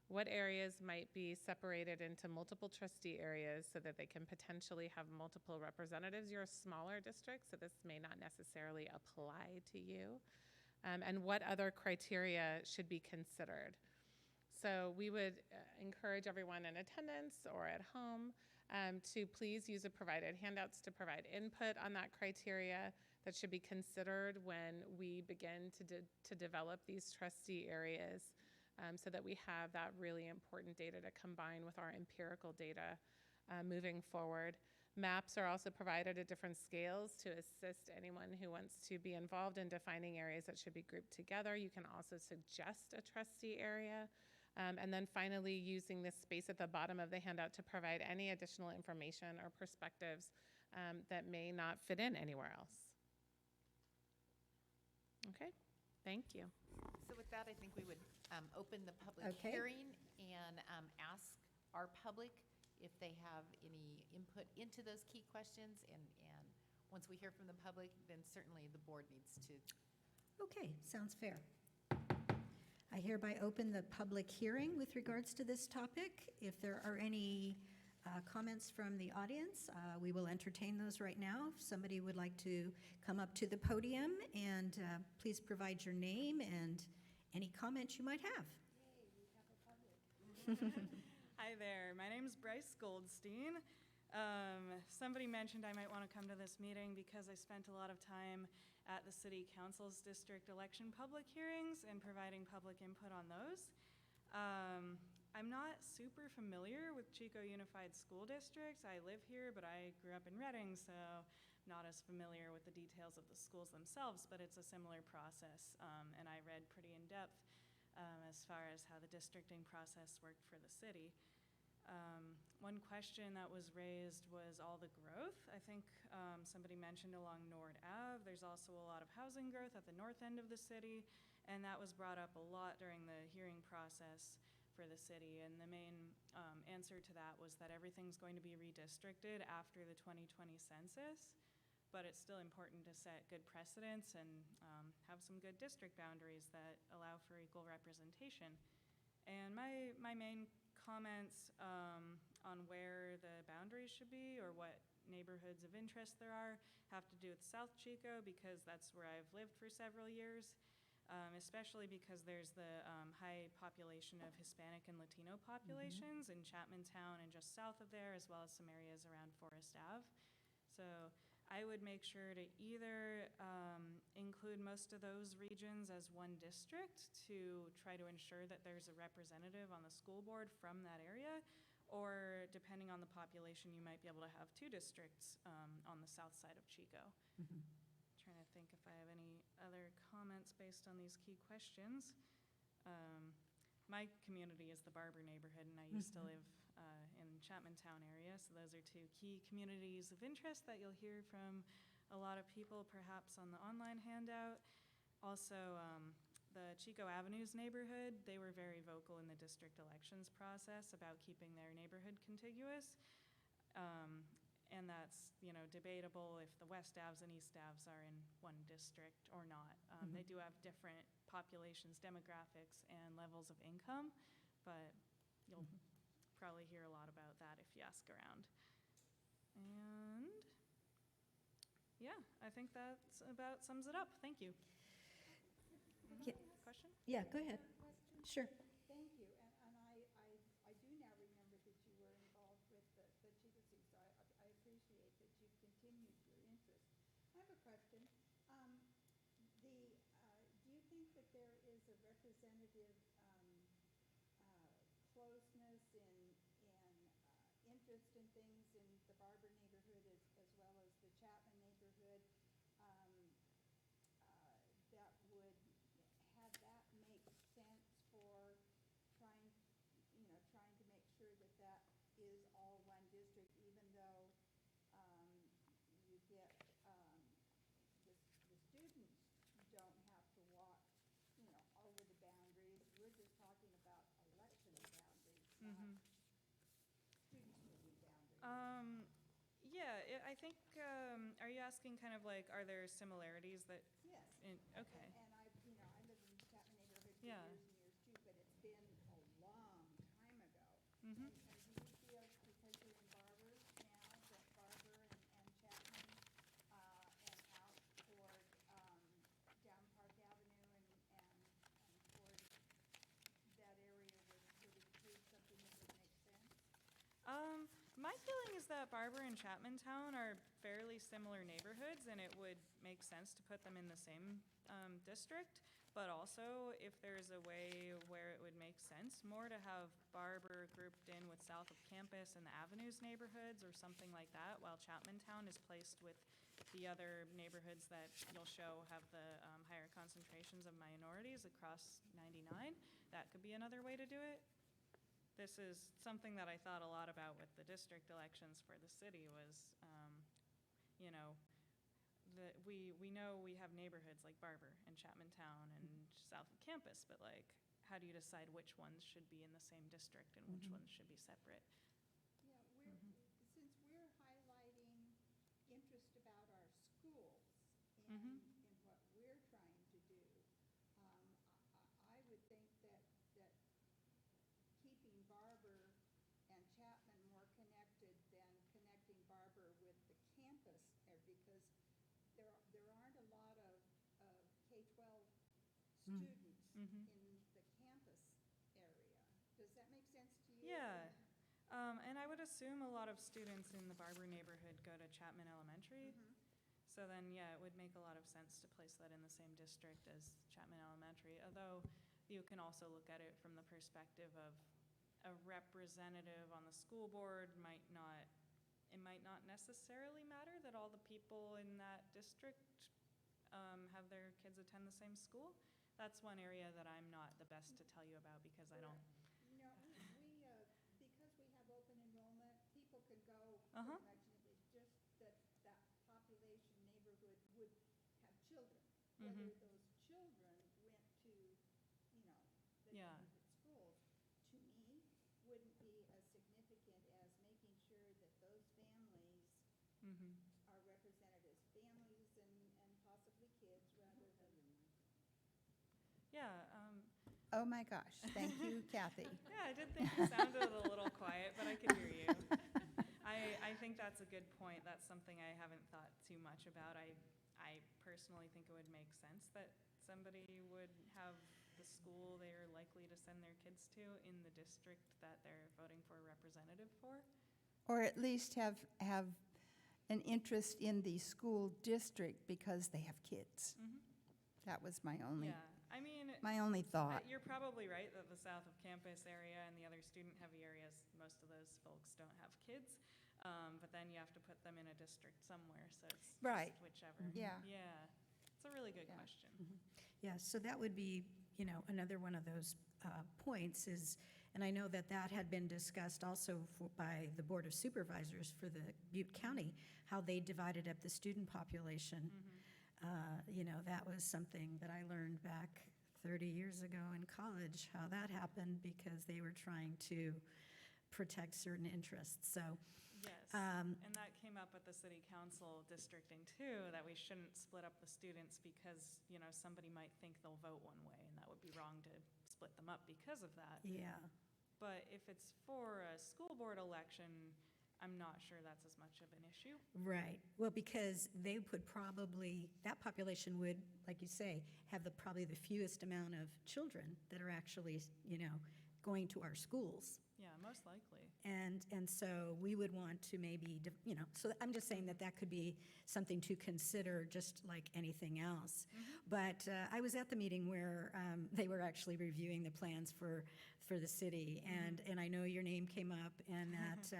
Speaker 12: What areas might be separated into multiple trustee areas so that they can potentially have multiple representatives? You're a smaller district, so this may not necessarily apply to you. And what other criteria should be considered? So we would encourage everyone in attendance or at home to please use the provided handouts to provide input on that criteria that should be considered when we begin to develop these trustee areas, so that we have that really important data to combine with our empirical data moving forward. Maps are also provided at different scales to assist anyone who wants to be involved in defining areas that should be grouped together. You can also suggest a trustee area. And then finally, using this space at the bottom of the handout to provide any additional information or perspectives that may not fit in anywhere else. Okay, thank you.
Speaker 2: So with that, I think we would open the public
Speaker 1: Okay.
Speaker 2: hearing and ask our public if they have any input into those key questions. And once we hear from the public, then certainly the board needs to.
Speaker 1: Okay, sounds fair. I hereby open the public hearing with regards to this topic. If there are any comments from the audience, we will entertain those right now. If somebody would like to come up to the podium, and please provide your name and any comments you might have.
Speaker 9: Hi there. My name is Bryce Goldstein. Somebody mentioned I might want to come to this meeting because I spent a lot of time at the City Council's district election public hearings and providing public input on those. I'm not super familiar with Chico Unified School District. I live here, but I grew up in Reading, so not as familiar with the details of the schools themselves, but it's a similar process. And I read pretty in depth as far as how the districting process worked for the city. One question that was raised was all the growth. I think somebody mentioned along Nord Ave. There's also a lot of housing growth at the north end of the city, and that was brought up a lot during the hearing process for the city. And the main answer to that was that everything's going to be redistricted after the 2020 census, but it's still important to set good precedents and have some good district boundaries that allow for equal representation. And my main comments on where the boundaries should be or what neighborhoods of interest there are have to do with South Chico, because that's where I've lived for several years, especially because there's the high population of Hispanic and Latino populations in Chapman Town and just south of there, as well as some areas around Forest Ave. So I would make sure to either include most of those regions as one district to try to ensure that there's a representative on the school board from that area, or depending on the population, you might be able to have two districts on the south side of Chico. Trying to think if I have any other comments based on these key questions. My community is the Barber neighborhood, and I used to live in Chapman Town area, so those are two key communities of interest that you'll hear from a lot of people, perhaps on the online handout. Also, the Chico Avenues neighborhood, they were very vocal in the district elections process about keeping their neighborhood contiguous. And that's, debatable if the West Avs and East Avs are in one district or not. They do have different populations, demographics, and levels of income, but you'll probably hear a lot about that if you ask around. And yeah, I think that's about sums it up. Thank you.
Speaker 1: Yeah.
Speaker 9: Question?
Speaker 1: Yeah, go ahead. Sure.
Speaker 11: Thank you, and I do now remember that you were involved with the Chico Sea, so I appreciate that you've continued your interest. I have a question. Do you think that there is a representative closeness in interest in things in the Barber neighborhood as well as the Chapman neighborhood that would have that make sense for trying to make sure that that is all one district, even though you get the students don't have to walk over the boundaries. We're just talking about election boundaries, not students moving boundaries.
Speaker 9: Yeah, I think, are you asking kind of like, are there similarities that?
Speaker 11: Yes.
Speaker 9: Okay.
Speaker 11: And I, you know, I lived in the Chapman neighborhood for
Speaker 9: Yeah.
Speaker 11: years and years too, but it's been a long time ago.
Speaker 9: Mhm.
Speaker 11: And do you feel, because you're in Barber now, that Barber and Chapman, and out toward, down Park Avenue and toward that area would include something that would make sense?
Speaker 9: My feeling is that Barber and Chapman Town are fairly similar neighborhoods, and it would make sense to put them in the same district. But also, if there's a way where it would make sense more to have Barber grouped in with south of campus and the Avenues neighborhoods or something like that, while Chapman Town is placed with the other neighborhoods that you'll show have the higher concentrations of minorities across 99, that could be another way to do it. This is something that I thought a lot about with the district elections for the city was, you know, we know we have neighborhoods like Barber and Chapman Town and south of campus, but like, how do you decide which ones should be in the same district and which ones should be separate?
Speaker 11: Yeah, since we're highlighting interest about our schools and what we're trying to do, I would think that keeping Barber and Chapman more connected than connecting Barber with the campus, because there aren't a lot of K-12 students in the campus area. Does that make sense to you?
Speaker 9: Yeah. And I would assume a lot of students in the Barber neighborhood go to Chapman Elementary. So then, yeah, it would make a lot of sense to place that in the same district as Chapman Elementary. Although you can also look at it from the perspective of a representative on the school board might not necessarily matter that all the people in that district have their kids attend the same school. That's one area that I'm not the best to tell you about because I don't.
Speaker 11: No, because we have open enrollment, people can go
Speaker 9: Uh-huh.
Speaker 11: pretty much, and it's just that population neighborhood would have children. Whether those children went to, you know, the
Speaker 9: Yeah.
Speaker 11: neighborhood schools, to me, wouldn't be as significant as making sure that those families are represented as families and possibly kids rather than.
Speaker 9: Yeah.
Speaker 11: Oh, my gosh, thank you, Kathy.
Speaker 9: Yeah, I did think you sounded a little quiet, but I could hear you. I think that's a good point. That's something I haven't thought too much about. I personally think it would make sense that somebody would have the school they're likely to send their kids to in the district that they're voting for a representative for.
Speaker 11: Or at least have an interest in the school district because they have kids. That was my only,
Speaker 9: Yeah, I mean,
Speaker 11: my only thought.
Speaker 9: you're probably right that the south of campus area and the other student-heavy areas, most of those folks don't have kids. But then you have to put them in a district somewhere, so it's just
Speaker 11: Right.
Speaker 9: whichever.
Speaker 11: Yeah.
Speaker 9: Yeah, it's a really good
Speaker 11: Yeah.
Speaker 9: question.
Speaker 1: Yeah, so that would be, you know, another one of those points is, and I know that that had been discussed also by the Board of Supervisors for the Butte County, how they divided up the student population. You know, that was something that I learned back 30 years ago in college, how that happened because they were trying to protect certain interests. So,
Speaker 9: Yes, and that came up at the city council districting too, that we shouldn't split up the students because, you know, somebody might think they'll vote one way, and that would be wrong to split them up because of that.
Speaker 1: yeah.
Speaker 9: But if it's for a school board election, I'm not sure that's as much of an issue.
Speaker 1: Right. Well, because they would probably, that population would, like you say, have probably the fewest amount of children that are actually, you know, going to our schools.
Speaker 9: Yeah, most likely.
Speaker 1: And so we would want to maybe, you know, so I'm just saying that that could be something to consider, just like anything else. But I was at the meeting where they were actually reviewing the plans for the city, and I know your name came up, and that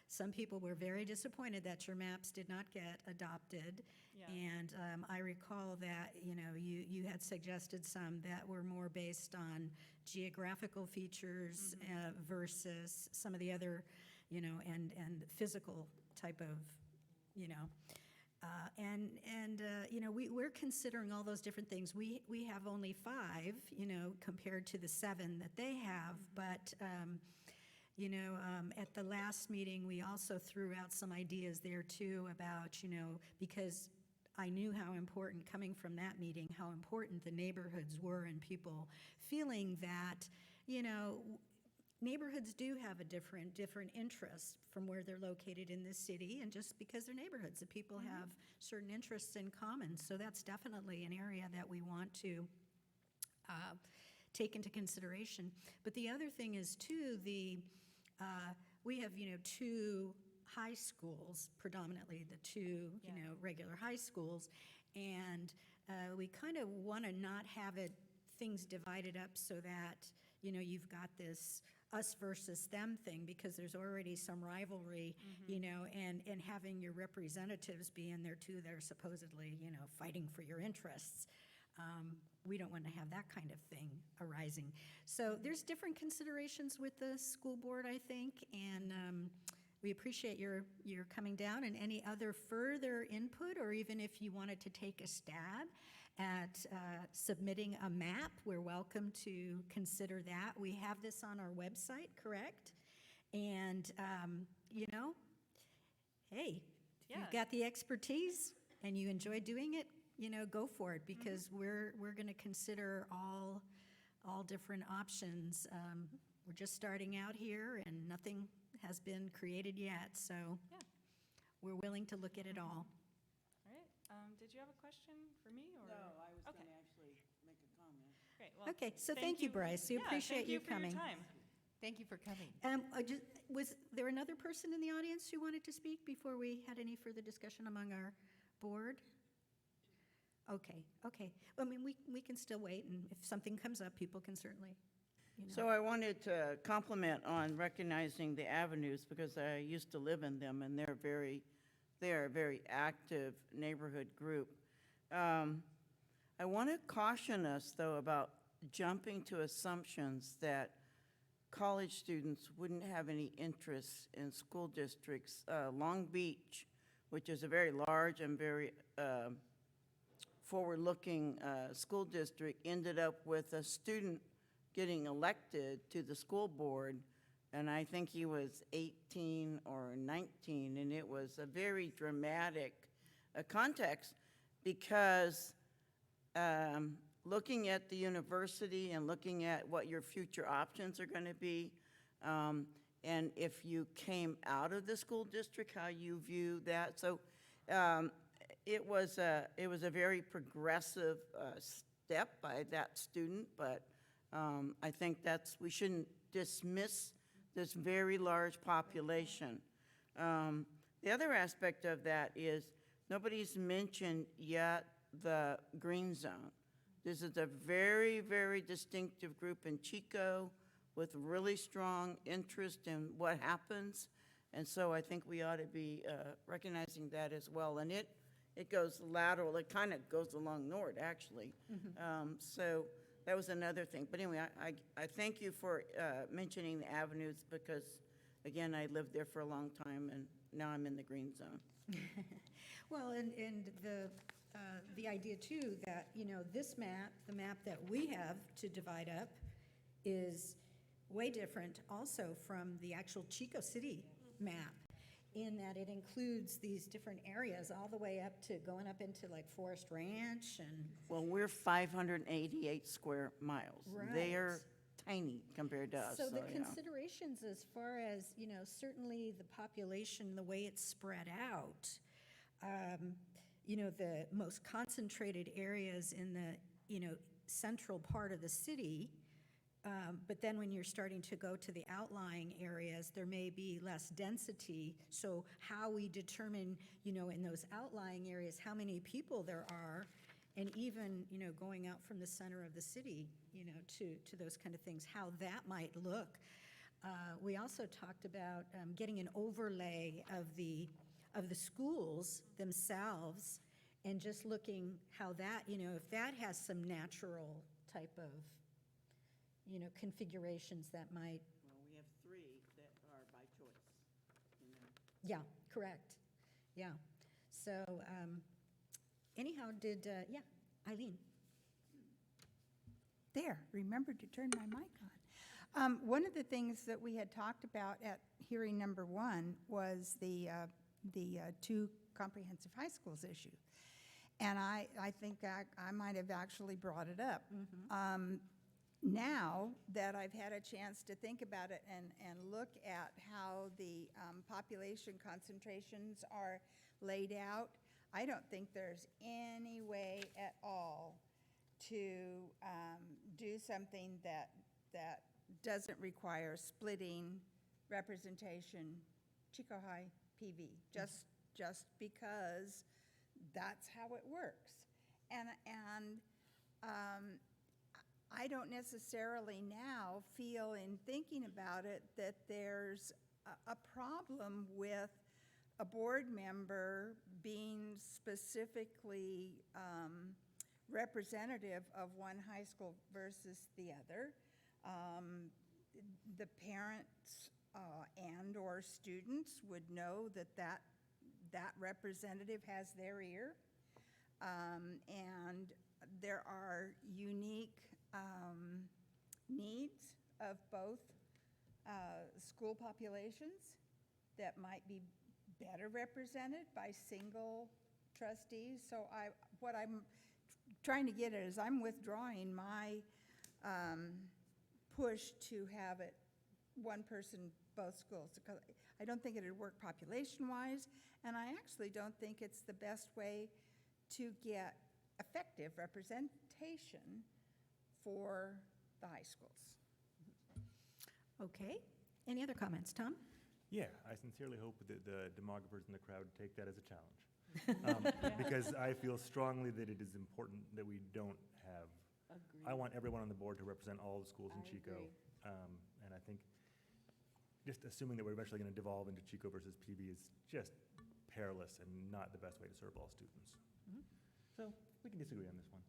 Speaker 1: some people were very disappointed that your maps did not get adopted.
Speaker 9: Yeah.
Speaker 1: And I recall that, you know, you had suggested some that were more based on geographical features versus some of the other, you know, and physical type of, you know. You know, we're considering all those different things. We have only 5, you know, compared to the 7 that they have, but you know, at the last meeting, we also threw out some ideas there too about, you know, because I knew how important, coming from that meeting, how important the neighborhoods were and people feeling that, neighborhoods do have a different interest from where they're located in this city, and just because they're neighborhoods, that people have certain interests in common. So that's definitely an area that we want to take into consideration. But the other thing is too, we have, two high schools, predominantly the two, regular high schools, and we kind of want to not have things divided up so that, you've got this us versus them thing, because there's already some rivalry, and having your representatives be in there too, they're supposedly, fighting for your interests. We don't want to have that kind of thing arising. So there's different considerations with the school board, I think, and we appreciate your coming down, and any other further input, or even if you wanted to take a stab at submitting a map, we're welcome to consider that. We have this on our website, correct? And, hey, if you've got the expertise and you enjoy doing it, go for it, because we're going to consider all different options. We're just starting out here, and nothing has been created yet, so we're willing to look at it all.
Speaker 9: All right. Did you have a question for me? Or?
Speaker 5: No, I was
Speaker 9: Okay.
Speaker 5: going to actually make a comment.
Speaker 9: Great. Well,
Speaker 1: Okay, so thank you, Bryce. We appreciate you coming.
Speaker 9: Thank you for your time.
Speaker 2: Thank you for coming.
Speaker 1: Was there another person in the audience who wanted to speak before we had any further discussion among our board? Okay. I mean, we can still wait, and if something comes up, people can certainly,
Speaker 5: So I wanted to compliment on recognizing the avenues, because I used to live in them, and they're a very active neighborhood group. I want to caution us, though, about jumping to assumptions that college students wouldn't have any interest in school districts. Long Beach, which is a very large and very forward-looking school district, ended up with a student getting elected to the school board, and I think he was 18 or 19, and it was a very dramatic context, because looking at the university and looking at what your future options are going to be, and if you came out of the school district, how you view that. So it was a very progressive step by that student, but I think we shouldn't dismiss this very large population. The other aspect of that is nobody's mentioned yet the green zone. This is a very, very distinctive group in Chico with really strong interest in what happens, and so I think we ought to be recognizing that as well. And it goes lateral. It kind of goes along north, actually. So that was another thing. But anyway, I thank you for mentioning the avenues, because, again, I lived there for a long time, and now I'm in the green zone.
Speaker 1: Well, and the idea too that, this map, the map that we have to divide up, is way different also from the actual Chico City map, in that it includes these different areas all the way up to going up into like Forest Ranch and.
Speaker 5: Well, we're 588 square miles.
Speaker 1: Right.
Speaker 5: They are tiny compared to us.
Speaker 1: So the
Speaker 5: yeah.
Speaker 1: considerations as far as, certainly the population, the way it's spread out, the most concentrated areas in the, central part of the city, but then when you're starting to go to the outlying areas, there may be less density. So how we determine, in those outlying areas, how many people there are, and even, going out from the center of the city, to those kind of things, how that might look. We also talked about getting an overlay of the schools themselves, and just looking how that, if that has some natural type of, configurations that might.
Speaker 5: Well, we have 3 that are by choice.
Speaker 1: Yeah, correct. Yeah. So anyhow, Eileen.
Speaker 11: There, remembered to turn my mic on. One of the things that we had talked about at hearing number 1 was the 2 comprehensive high schools issue. And I think I might have actually brought it up. Now that I've had a chance to think about it and look at how the population concentrations are laid out, I don't think there's any way at all to do something that doesn't require splitting representation Chico High PV, just because that's how it works. And I don't necessarily now feel, in thinking about it, that there's a problem with a board member being specifically representative of one high school versus the other. The parents and/or students would know that representative has their ear. And there are unique needs of both school populations that might be better represented by single trustees. So what I'm trying to get at is I'm withdrawing my push to have it one person, both schools, because I don't think it'd work population-wise, and I actually don't think it's the best way to get effective representation for the high schools.
Speaker 1: Okay, any other comments? Tom?
Speaker 13: Yeah, I sincerely hope that the demographers in the crowd take that as a challenge. Because I feel strongly that it is important that we don't have, I want everyone on the board to represent all the schools in Chico. And I think just assuming that we're eventually going to devolve into Chico versus PV is just perilous and not the best way to serve all students. So we can disagree on this one.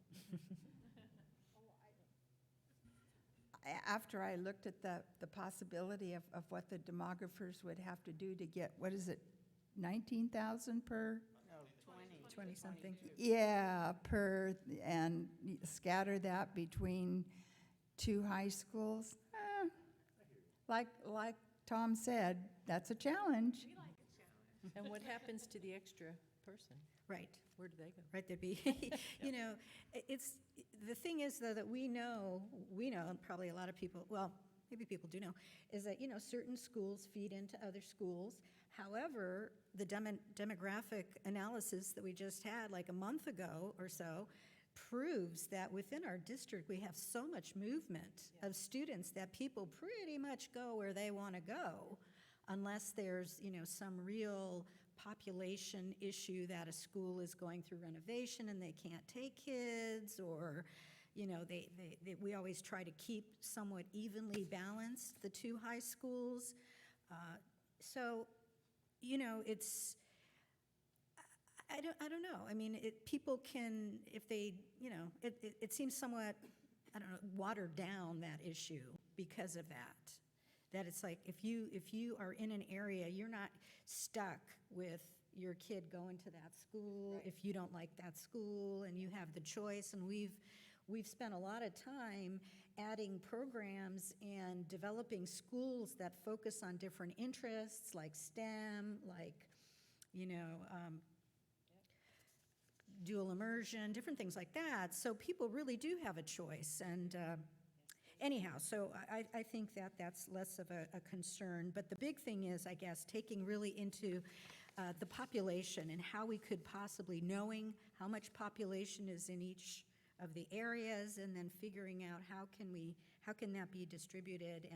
Speaker 11: After I looked at the possibility of what the demographers would have to do to get, what is it, 19,000 per?
Speaker 5: No,
Speaker 1: 20 something.
Speaker 11: Yeah, per, and scatter that between two high schools. Like Tom said, that's a challenge.
Speaker 14: And what happens to the extra person?
Speaker 1: Right.
Speaker 14: Where do they go?
Speaker 1: Right, there'd be, it's, the thing is, though, that we know, and probably a lot of people, well, maybe people do know, is that, certain schools feed into other schools. However, the demographic analysis that we just had like a month ago or so proves that within our district, we have so much movement of students that people pretty much go where they want to go, unless there's, some real population issue that a school is going through renovation and they can't take kids, or, we always try to keep somewhat evenly balanced the two high schools. So, it's, I don't know. I mean, people can, if they, it seems somewhat, I don't know, watered down, that issue, because of that. That it's like, if you are in an area, you're not stuck with your kid going to that school, if you don't like that school and you have the choice. And we've spent a lot of time adding programs and developing schools that focus on different interests, like STEM, like, dual immersion, different things like that. So people really do have a choice. And anyhow, so I think that's less of a concern. But the big thing is, I guess, taking really into the population and how we could possibly, knowing how much population is in each of the areas, and then figuring out how can that be distributed.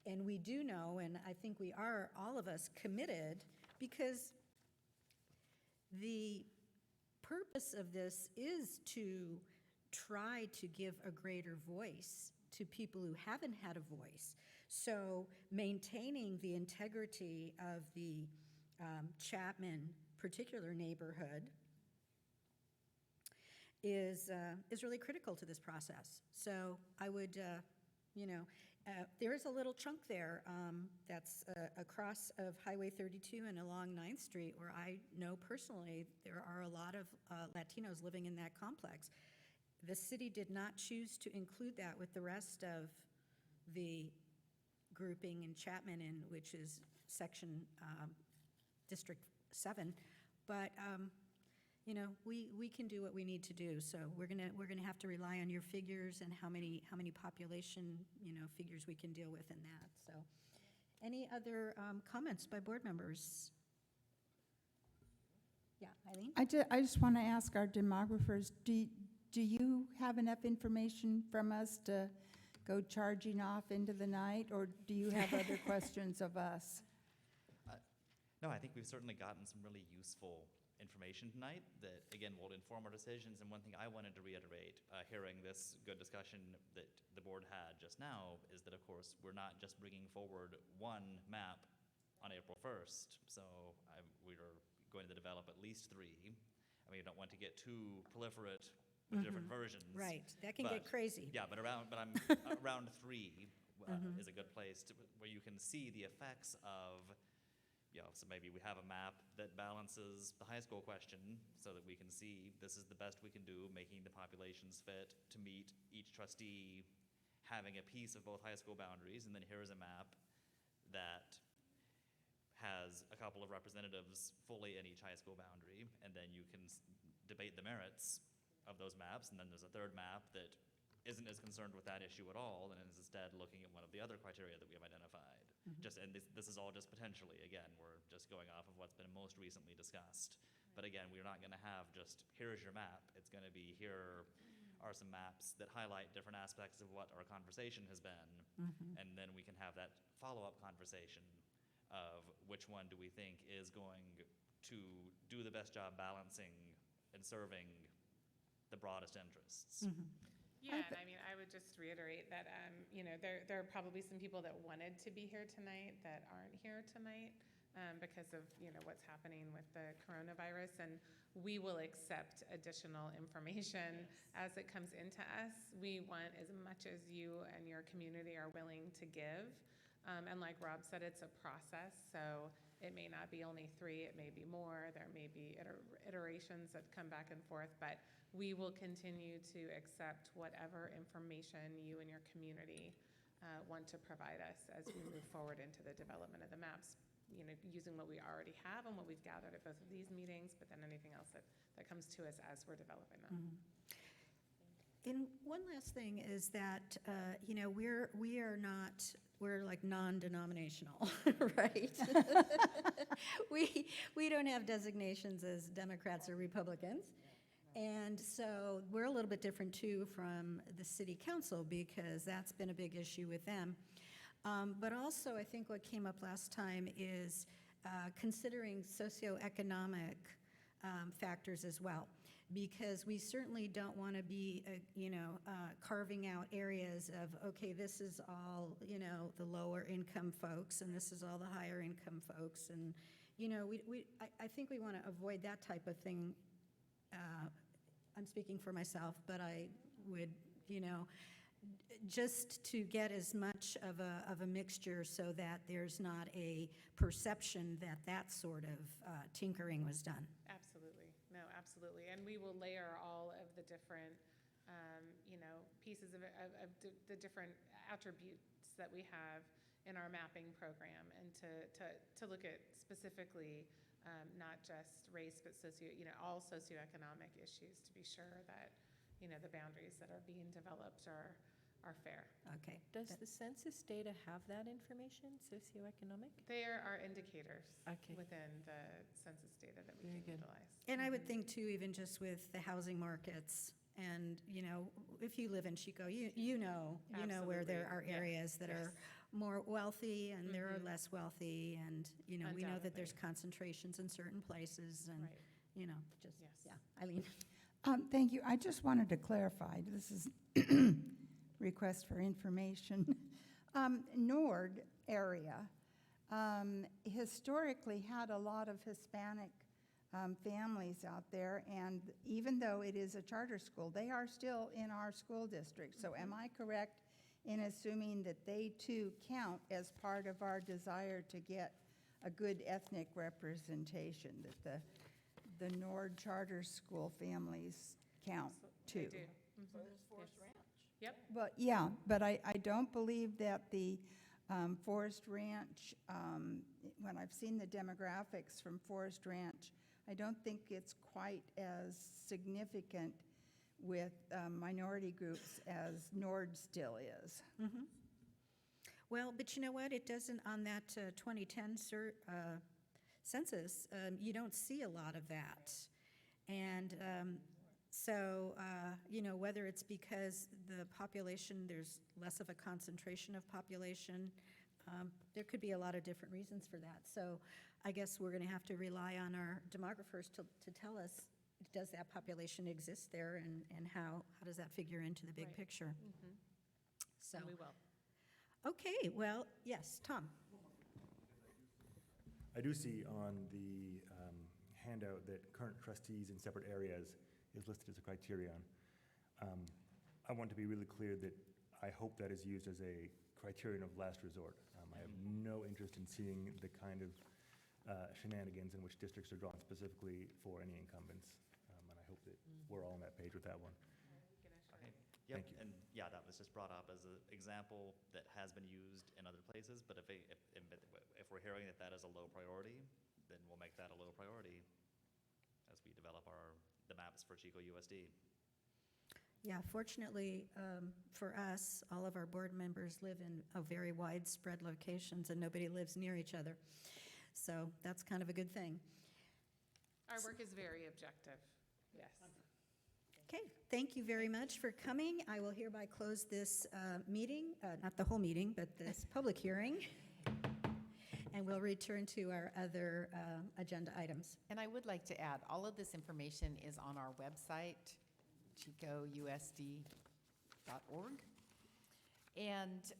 Speaker 1: And we do know, and I think we are, all of us, committed, because the purpose of this is to try to give a greater voice to people who haven't had a voice. So maintaining the integrity of the Chapman particular neighborhood is really critical to this process. So I would, there is a little chunk there that's across of Highway 32 and along 9th Street, where I know personally there are a lot of Latinos living in that complex. The city did not choose to include that with the rest of the grouping in Chapman, which is section District 7. But, we can do what we need to do. So we're gonna have to rely on your figures and how many population, figures we can deal with in that. So, any other comments by board members? Yeah, Eileen?
Speaker 11: I just want to ask our demographers, do you have enough information from us to go charging off into the night, or do you have other questions of us?
Speaker 15: No, I think we've certainly gotten some really useful information tonight that, again, will inform our decisions. And one thing I wanted to reiterate, hearing this good discussion that the board had just now, is that, of course, we're not just bringing forward one map on April 1st. So we're going to develop at least 3. I mean, you don't want to get too proliferate with different versions.
Speaker 1: Right, that can get crazy.
Speaker 15: Yeah, but around 3 is a good place where you can see the effects of, so maybe we have a map that balances the high school question so that we can see this is the best we can do, making the populations fit to meet each trustee having a piece of both high school boundaries. And then here's a map that has a couple of representatives fully in each high school boundary, and then you can debate the merits of those maps. And then there's a third map that isn't as concerned with that issue at all and is instead looking at one of the other criteria that we have identified. And this is all just potentially, again, we're just going off of what's been most recently discussed. But again, we're not going to have just, here's your map. It's going to be, here are some maps that highlight different aspects of what our conversation has been. And then we can have that follow-up conversation of which one do we think is going to do the best job balancing and serving the broadest interests.
Speaker 12: Yeah, and I mean, I would just reiterate that, there are probably some people that wanted to be here tonight that aren't here tonight because of, what's happening with the coronavirus. And we will accept additional information as it comes into us. We want as much as you and your community are willing to give. And like Rob said, it's a process. So it may not be only 3, it may be more. There may be iterations that come back and forth, but we will continue to accept whatever information you and your community want to provide us as we move forward into the development of the maps, using what we already have and what we've gathered at both of these meetings, but then anything else that comes to us as we're developing them.
Speaker 1: And one last thing is that, we're like non-denominational, right? We don't have designations as Democrats or Republicans. And so we're a little bit different too from the city council because that's been a big issue with them. But also I think what came up last time is considering socioeconomic factors as well. Because we certainly don't want to be, carving out areas of, okay, this is all, the lower income folks and this is all the higher income folks. And, I think we want to avoid that type of thing. I'm speaking for myself, but I would, just to get as much of a mixture so that there's not a perception that that sort of tinkering was done.
Speaker 12: Absolutely. No, absolutely. And we will layer all of the different, pieces of the different attributes that we have in our mapping program, and to look at specifically not just race, but all socioeconomic issues to be sure that, the boundaries that are being developed are fair.
Speaker 1: Okay.
Speaker 14: Does the census data have that information, socioeconomic?
Speaker 12: There are indicators
Speaker 14: Okay.
Speaker 12: within the census data that we
Speaker 14: Very
Speaker 12: can
Speaker 14: good.
Speaker 12: utilize.
Speaker 1: And I would think too, even just with the housing markets, and, if you live in Chico, you know where there are
Speaker 12: Absolutely.
Speaker 1: areas that are more wealthy and there are less wealthy, and, we know that there's
Speaker 12: Undoubtedly.
Speaker 1: concentrations in certain places, and,
Speaker 12: Right.
Speaker 1: just,
Speaker 12: Yes.
Speaker 1: yeah. Eileen?
Speaker 11: Thank you. I just wanted to clarify, this is request for information. Nord area historically had a lot of Hispanic families out there, and even though it is a charter school, they are still in our school district. So am I correct in assuming that they too count as part of our desire to get a good ethnic representation, that the Nord charter school families count too?
Speaker 12: They do.
Speaker 5: So there's Forest Ranch.
Speaker 12: Yep.
Speaker 11: But, yeah, but I don't believe that the Forest Ranch, when I've seen the demographics from Forest Ranch I don't think it's quite as significant with minority groups as Nord still is.
Speaker 1: Mhm. Well, but you know what? It doesn't, on that 2010 census, you don't see a lot of that. And so, whether it's because the population, there's less of a concentration of population, there could be a lot of different reasons for that. So I guess we're going to have to rely on our demographers to tell us, does that population exist there, and how does that figure into the big
Speaker 12: Right.
Speaker 1: picture?
Speaker 12: Mhm.
Speaker 1: So,
Speaker 12: And we will.
Speaker 1: okay, well, yes, Tom.
Speaker 13: I do see on the handout that current trustees in separate areas is listed as a criterion. I want to be really clear that I hope that is used as a criterion of last resort. I have no interest in seeing the kind of shenanigans in which districts are drawn specifically for any incumbents. And I hope that we're all on that page with that one.
Speaker 15: Okay. Yep.
Speaker 13: Thank you.
Speaker 15: And yeah, that was just brought up as an example that has been used in other places, but if we're hearing that that is a low priority, then we'll make that a low priority as we develop the maps for Chico USD.
Speaker 1: Yeah, fortunately for us, all of our board members live in a very widespread locations, and nobody lives near each other. So that's kind of a good thing.
Speaker 12: Our work is very objective, yes.
Speaker 1: Okay, thank you very much for coming. I will hereby close this meeting, not the whole meeting, but this public hearing. And we'll return to our other agenda items.
Speaker 2: And I would like to add, all of this information is on our website, chicousd.org. And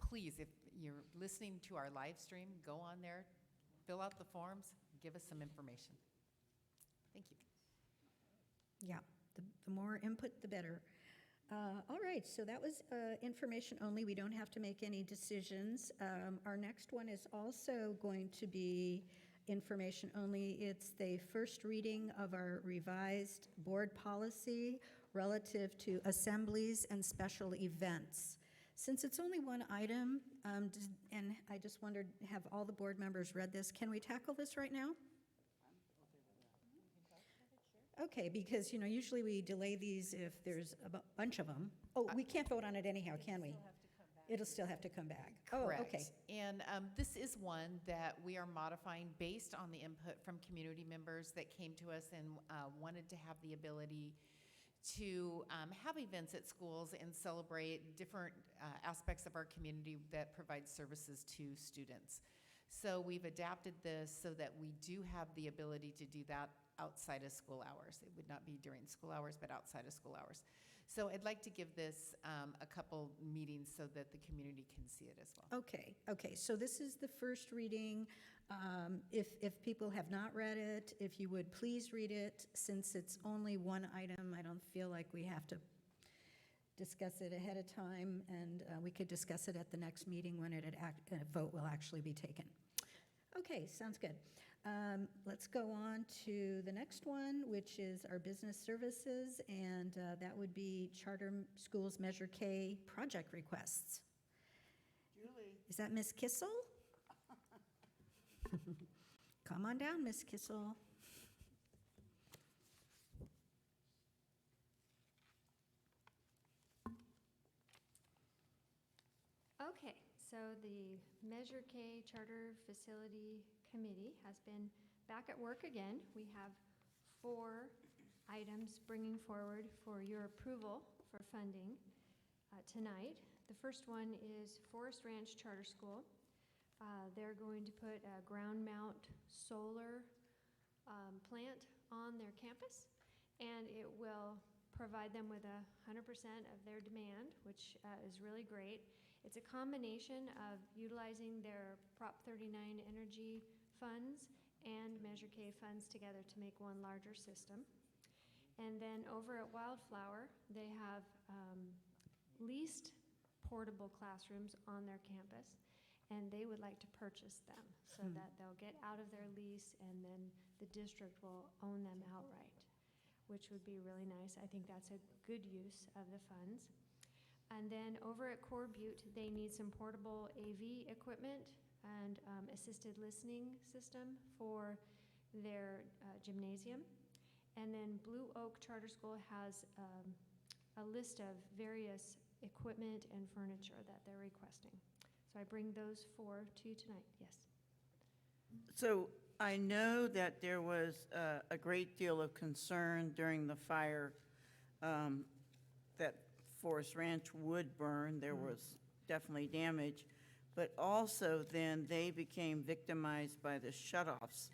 Speaker 2: please, if you're listening to our live stream, go on there, fill out the forms, give us some information. Thank you.
Speaker 1: Yeah, the more input, the better. All right, so that was information only. We don't have to make any decisions. Our next one is also going to be information only. It's the first reading of our revised board policy relative to assemblies and special events. Since it's only one item, and I just wondered, have all the board members read this? Can we tackle this right now? Okay, because, usually we delay these if there's a bunch of them. Oh, we can't vote on it anyhow, can we? It'll still have to come back.
Speaker 2: Correct.
Speaker 1: Oh, okay.
Speaker 2: And this is one that we are modifying based on the input from community members that came to us and wanted to have the ability to have events at schools and celebrate different aspects of our community that provide services to students. So we've adapted this so that we do have the ability to do that outside of school hours. It would not be during school hours, but outside of school hours. So I'd like to give this a couple meetings so that the community can see it as well.
Speaker 1: Okay, so this is the first reading. If people have not read it, if you would please read it. Since it's only one item, I don't feel like we have to discuss it ahead of time, and we could discuss it at the next meeting when a vote will actually be taken. Okay, sounds good. Let's go on to the next one, which is our business services, and that would be Charter Schools Measure K project requests.
Speaker 5: Julie.
Speaker 1: Is that Ms. Kissel? Come on down, Ms. Kissel.
Speaker 6: Okay, so the Measure K Charter Facility Committee has been back at work again. We have 4 items bringing forward for your approval for funding tonight. The first one is Forest Ranch Charter School. They're going to put a ground mount solar plant on their campus, and it will provide them with 100% of their demand, which is really great. It's a combination of utilizing their Prop 39 energy funds and Measure K funds together to make one larger system. And then over at Wildflower, they have leased portable classrooms on their campus, and they would like to purchase them so that they'll get out of their lease and then the district will own them outright, which would be really nice. I think that's a good use of the funds. And then over at Core Butte, they need some portable AV equipment and assisted listening system for their gymnasium. And then Blue Oak Charter School has a list of various equipment and furniture that they're requesting. So I bring those 4 to you tonight, yes.
Speaker 5: So I know that there was a great deal of concern during the fire that Forest Ranch would burn. There was definitely damage. But also then they became victimized by the shutoffs,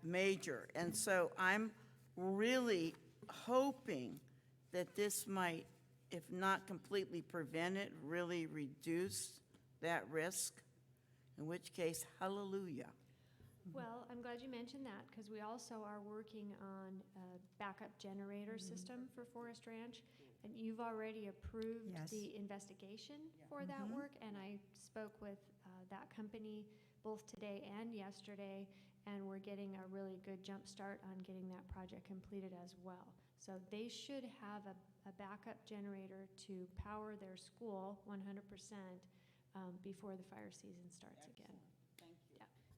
Speaker 5: major. And so I'm really hoping that this might, if not completely prevent it, really reduce that risk, in which case, hallelujah.
Speaker 6: Well, I'm glad you mentioned that, because we also are working on a backup generator system for Forest Ranch, and you've already approved
Speaker 1: Yes.
Speaker 6: the investigation for that work, and I spoke with that company both today and yesterday, and we're getting a really good jump start on getting that project completed as well. So they should have a backup generator to power their school 100% before the fire season starts again.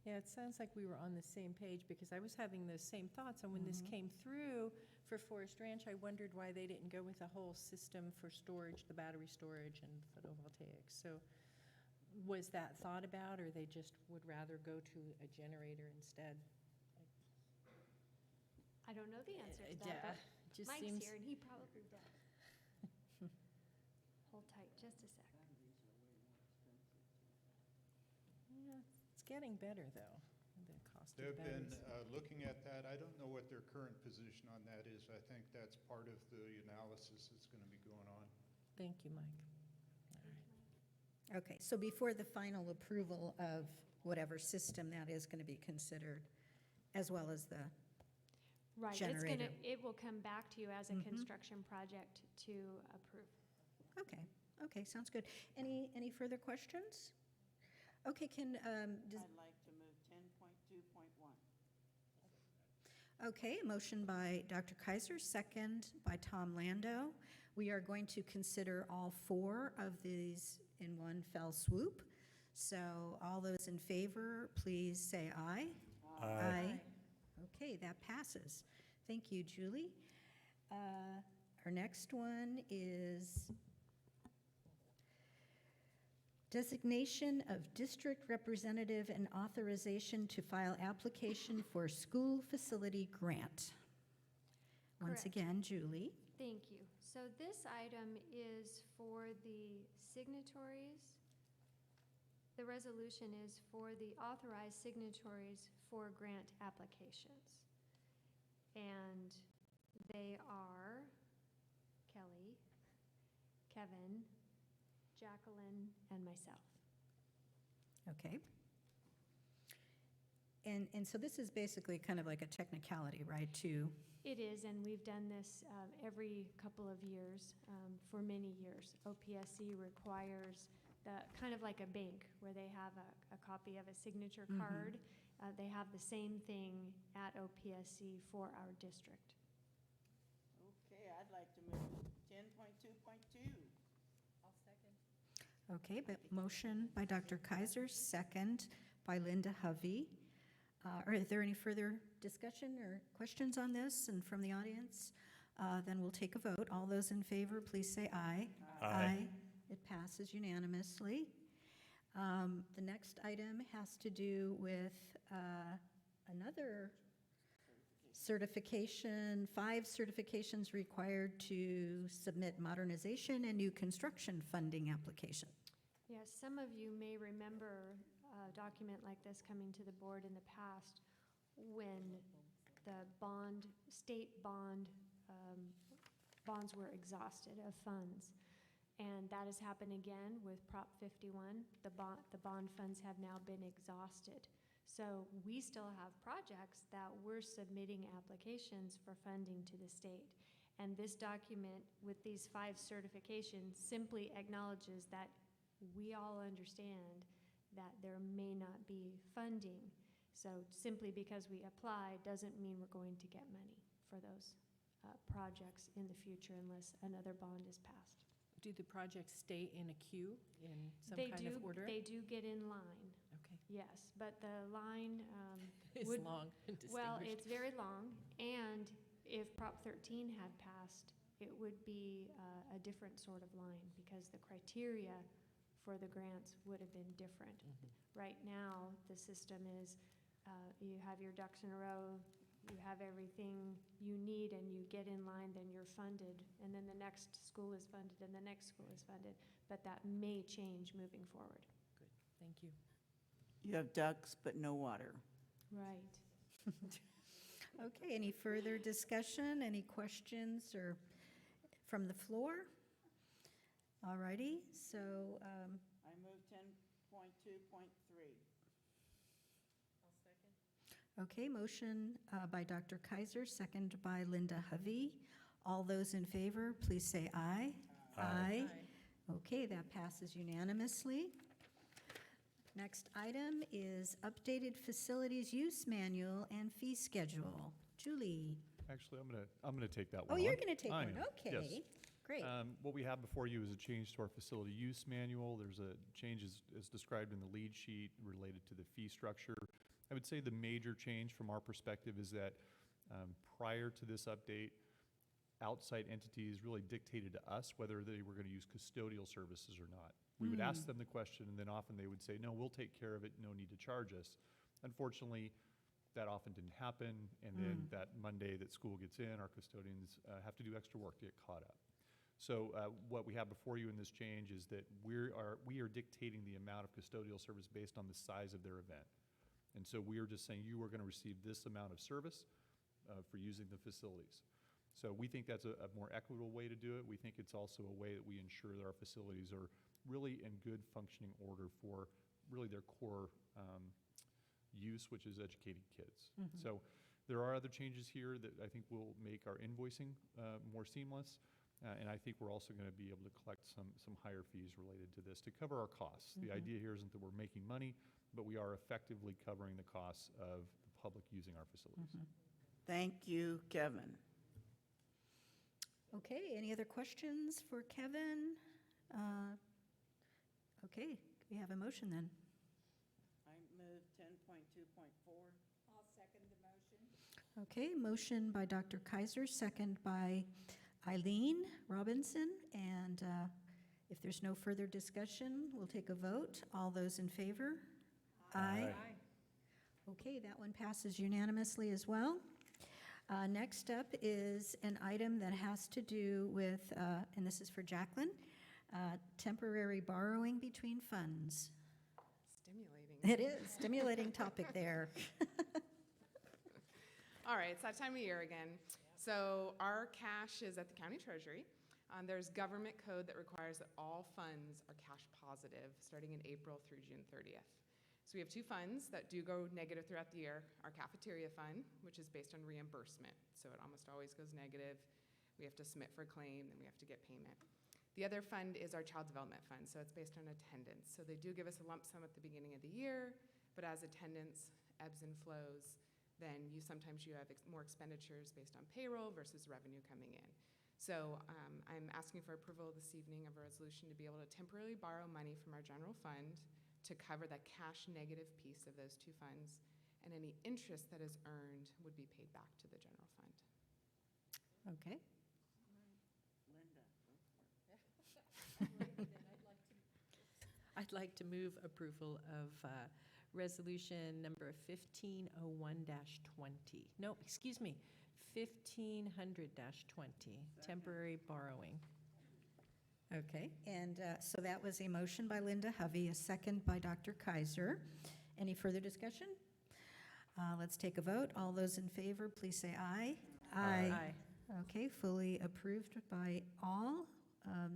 Speaker 14: Yeah, it sounds like we were on the same page, because I was having those same thoughts, and when this came through for Forest Ranch, I wondered why they didn't go with a whole system for storage, the battery storage and photovoltaics. So was that thought about, or they just would rather go to a generator instead?
Speaker 6: I don't know the answer to
Speaker 14: Yeah,
Speaker 6: that,
Speaker 14: it
Speaker 6: but
Speaker 14: just
Speaker 6: Mike's
Speaker 14: seems-
Speaker 6: here, and he probably does. Hold tight just a sec.
Speaker 14: Yeah, it's getting better, though, the cost of
Speaker 16: They've been
Speaker 14: batteries.
Speaker 16: looking at that. I don't know what their current position on that is. I think that's part of the analysis that's going to be going on.
Speaker 14: Thank you, Mike.
Speaker 1: Okay, so before the final approval of whatever system that is going to be considered, as well as the
Speaker 6: Right,
Speaker 1: generator.
Speaker 6: it will come back to you as a construction project to approve.
Speaker 1: Okay, sounds good. Any further questions? Okay,
Speaker 5: I'd like to move 10.2.1.
Speaker 1: Okay, a motion by Dr. Kaiser, second by Tom Lando. We are going to consider all 4 of these in one fell swoop. So all those in favor, please say aye.
Speaker 13: Aye.
Speaker 1: Okay, that passes. Thank you, Julie. Our next one is designation of district representative and authorization to file application for school facility grant. Once
Speaker 6: Correct.
Speaker 1: again, Julie.
Speaker 6: Thank you. So this item is for the signatories. The resolution is for the authorized signatories for grant applications. And they are Kelly, Kevin, Jacqueline, and myself.
Speaker 1: Okay. And so this is basically kind of like a technicality, right, to,
Speaker 6: It is, and we've done this every couple of years, for many years. OPSC requires kind of like a bank, where they have a copy of a signature card. They have the same thing at OPSC for our district.
Speaker 5: Okay, I'd like to move 10.2.2.
Speaker 1: okay, but motion by Dr. Kaiser, second by Linda Hovey. Are there any further discussion or questions on this and from the audience? Then we'll take a vote. All those in favor, please say aye.
Speaker 13: Aye.
Speaker 1: It passes unanimously. The next item has to do with another certification, 5 certifications required to submit modernization and new construction funding application.
Speaker 6: Yes, some of you may remember a document like this coming to the board in the past when the state bonds were exhausted of funds. And that has happened again with Prop 51. The bond funds have now been exhausted. So we still have projects that we're submitting applications for funding to the state. And this document with these 5 certifications simply acknowledges that we all understand that there may not be funding. So simply because we apply doesn't mean we're going to get money for those projects in the future unless another bond is passed.
Speaker 14: Do the projects stay in a queue in some
Speaker 6: They
Speaker 14: kind
Speaker 6: do,
Speaker 14: of order?
Speaker 6: they do get in line.
Speaker 14: Okay.
Speaker 6: yes, but the line
Speaker 14: It's
Speaker 6: would,
Speaker 14: long and
Speaker 6: well,
Speaker 14: distinguished.
Speaker 6: it's very long, and if Prop 13 had passed, it would be a different sort of line, because the criteria for the grants would have been different. Right now, the system is, you have your ducks in a row, you have everything you need, and you get in line, then you're funded, and then the next school is funded, and the next school is funded, but that may change moving forward.
Speaker 14: Good, thank you.
Speaker 5: You have ducks, but no water.
Speaker 6: Right.
Speaker 1: Okay, any further discussion, any questions or from the floor? All righty, so,
Speaker 5: I move 10.2.3.
Speaker 1: okay, motion by Dr. Kaiser, second by Linda Hovey. All those in favor, please say aye.
Speaker 13: Aye.
Speaker 1: Okay, that passes unanimously. Next item is updated facilities use manual and fee schedule. Julie?
Speaker 17: Actually, I'm gonna take that one
Speaker 1: Oh,
Speaker 17: on.
Speaker 1: you're going to take
Speaker 17: I
Speaker 1: one,
Speaker 17: am, yes.
Speaker 1: okay, great.
Speaker 17: What we have before you is a change to our facility use manual. There's a change as described in the lead sheet related to the fee structure. I would say the major change from our perspective is that prior to this update, outside entities really dictated to us whether they were going to use custodial services or not. We would ask them the question, and then often they would say, no, we'll take care of it, no need to charge us. Unfortunately, that often didn't happen, and then that Monday that school gets in, our custodians have to do extra work to get caught up. So what we have before you in this change is that we are dictating the amount of custodial service based on the size of their event. And so we are just saying you are going to receive this amount of service for using the facilities. So we think that's a more equitable way to do it. We think it's also a way that we ensure that our facilities are really in good functioning order for really their core use, which is educating kids. So there are other changes here that I think will make our invoicing more seamless. And I think we're also going to be able to collect some higher fees related to this to cover our costs. The idea here isn't that we're making money, but we are effectively covering the costs of the public using our facilities.
Speaker 5: Thank you, Kevin.
Speaker 1: Okay, any other questions for Kevin? Okay, we have a motion then.
Speaker 5: I move 10.2.4.
Speaker 11: I'll second the motion.
Speaker 1: Okay, motion by Dr. Kaiser, second by Eileen Robinson, and if there's no further discussion, we'll take a vote. All those in favor? Aye. Okay, that one passes unanimously as well. Next up is an item that has to do with, and this is for Jacqueline, temporary borrowing between funds.
Speaker 18: Stimulating.
Speaker 1: It is, stimulating topic there.
Speaker 18: All right, it's that time of year again. So our cash is at the county treasury. There's government code that requires that all funds are cash positive starting in April through June 30th. So we have two funds that do go negative throughout the year. Our cafeteria fund, which is based on reimbursement. So it almost always goes negative. We have to submit for a claim, then we have to get payment. The other fund is our child development fund, so it's based on attendance. So they do give us a lump sum at the beginning of the year, but as attendance ebbs and flows, then sometimes you have more expenditures based on payroll versus revenue coming in. So I'm asking for approval this evening of a resolution to be able to temporarily borrow money from our general fund to cover the cash negative piece of those two funds, and any interest that is earned would be paid back to the general fund.
Speaker 1: Okay.
Speaker 14: I'd like to move approval of resolution number 1501-20. No, excuse me, 1500-20, temporary borrowing.
Speaker 1: Okay, and so that was a motion by Linda Hovey, a second by Dr. Kaiser. Any further discussion? Let's take a vote. All those in favor, please say aye.
Speaker 14: Aye.
Speaker 1: Okay, fully approved by all.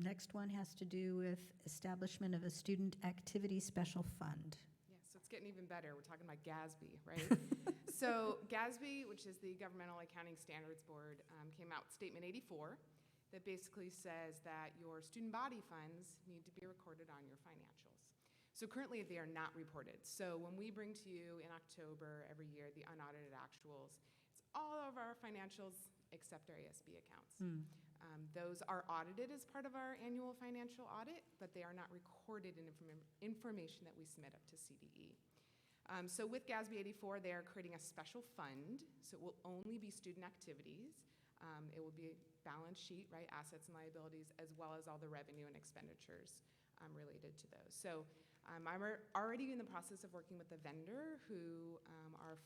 Speaker 1: Next one has to do with establishment of a student activity special fund.
Speaker 18: Yeah, so it's getting even better. We're talking about GASB, right? So GASB, which is the Governmental Accounting Standards Board, came out with Statement 84 that basically says that your student body funds need to be recorded on your financials. So currently they are not reported. So when we bring to you in October every year the unaudited actuals, it's all of our financials except our ASB accounts. Those are audited as part of our annual financial audit, but they are not recorded in information that we submit up to CDE. So with GASB 84, they are creating a special fund, so it will only be student activities. It will be a balance sheet, right, assets and liabilities, as well as all the revenue and expenditures related to those. So I'm already in the process of working with the vendor who our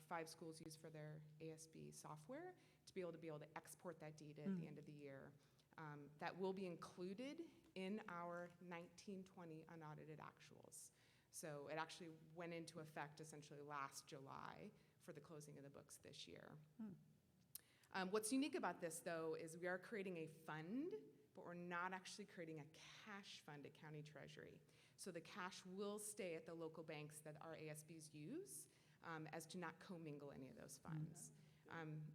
Speaker 18: 5 schools use for their ASB software to be able to export that data at the end of the year. That will be included in our 1920 unaudited actuals. So it actually went into effect essentially last July for the closing of the books this year. What's unique about this, though, is we are creating a fund, but we're not actually creating a cash fund at County Treasury. So the cash will stay at the local banks that our ASBs use, as to not commingle any of those funds.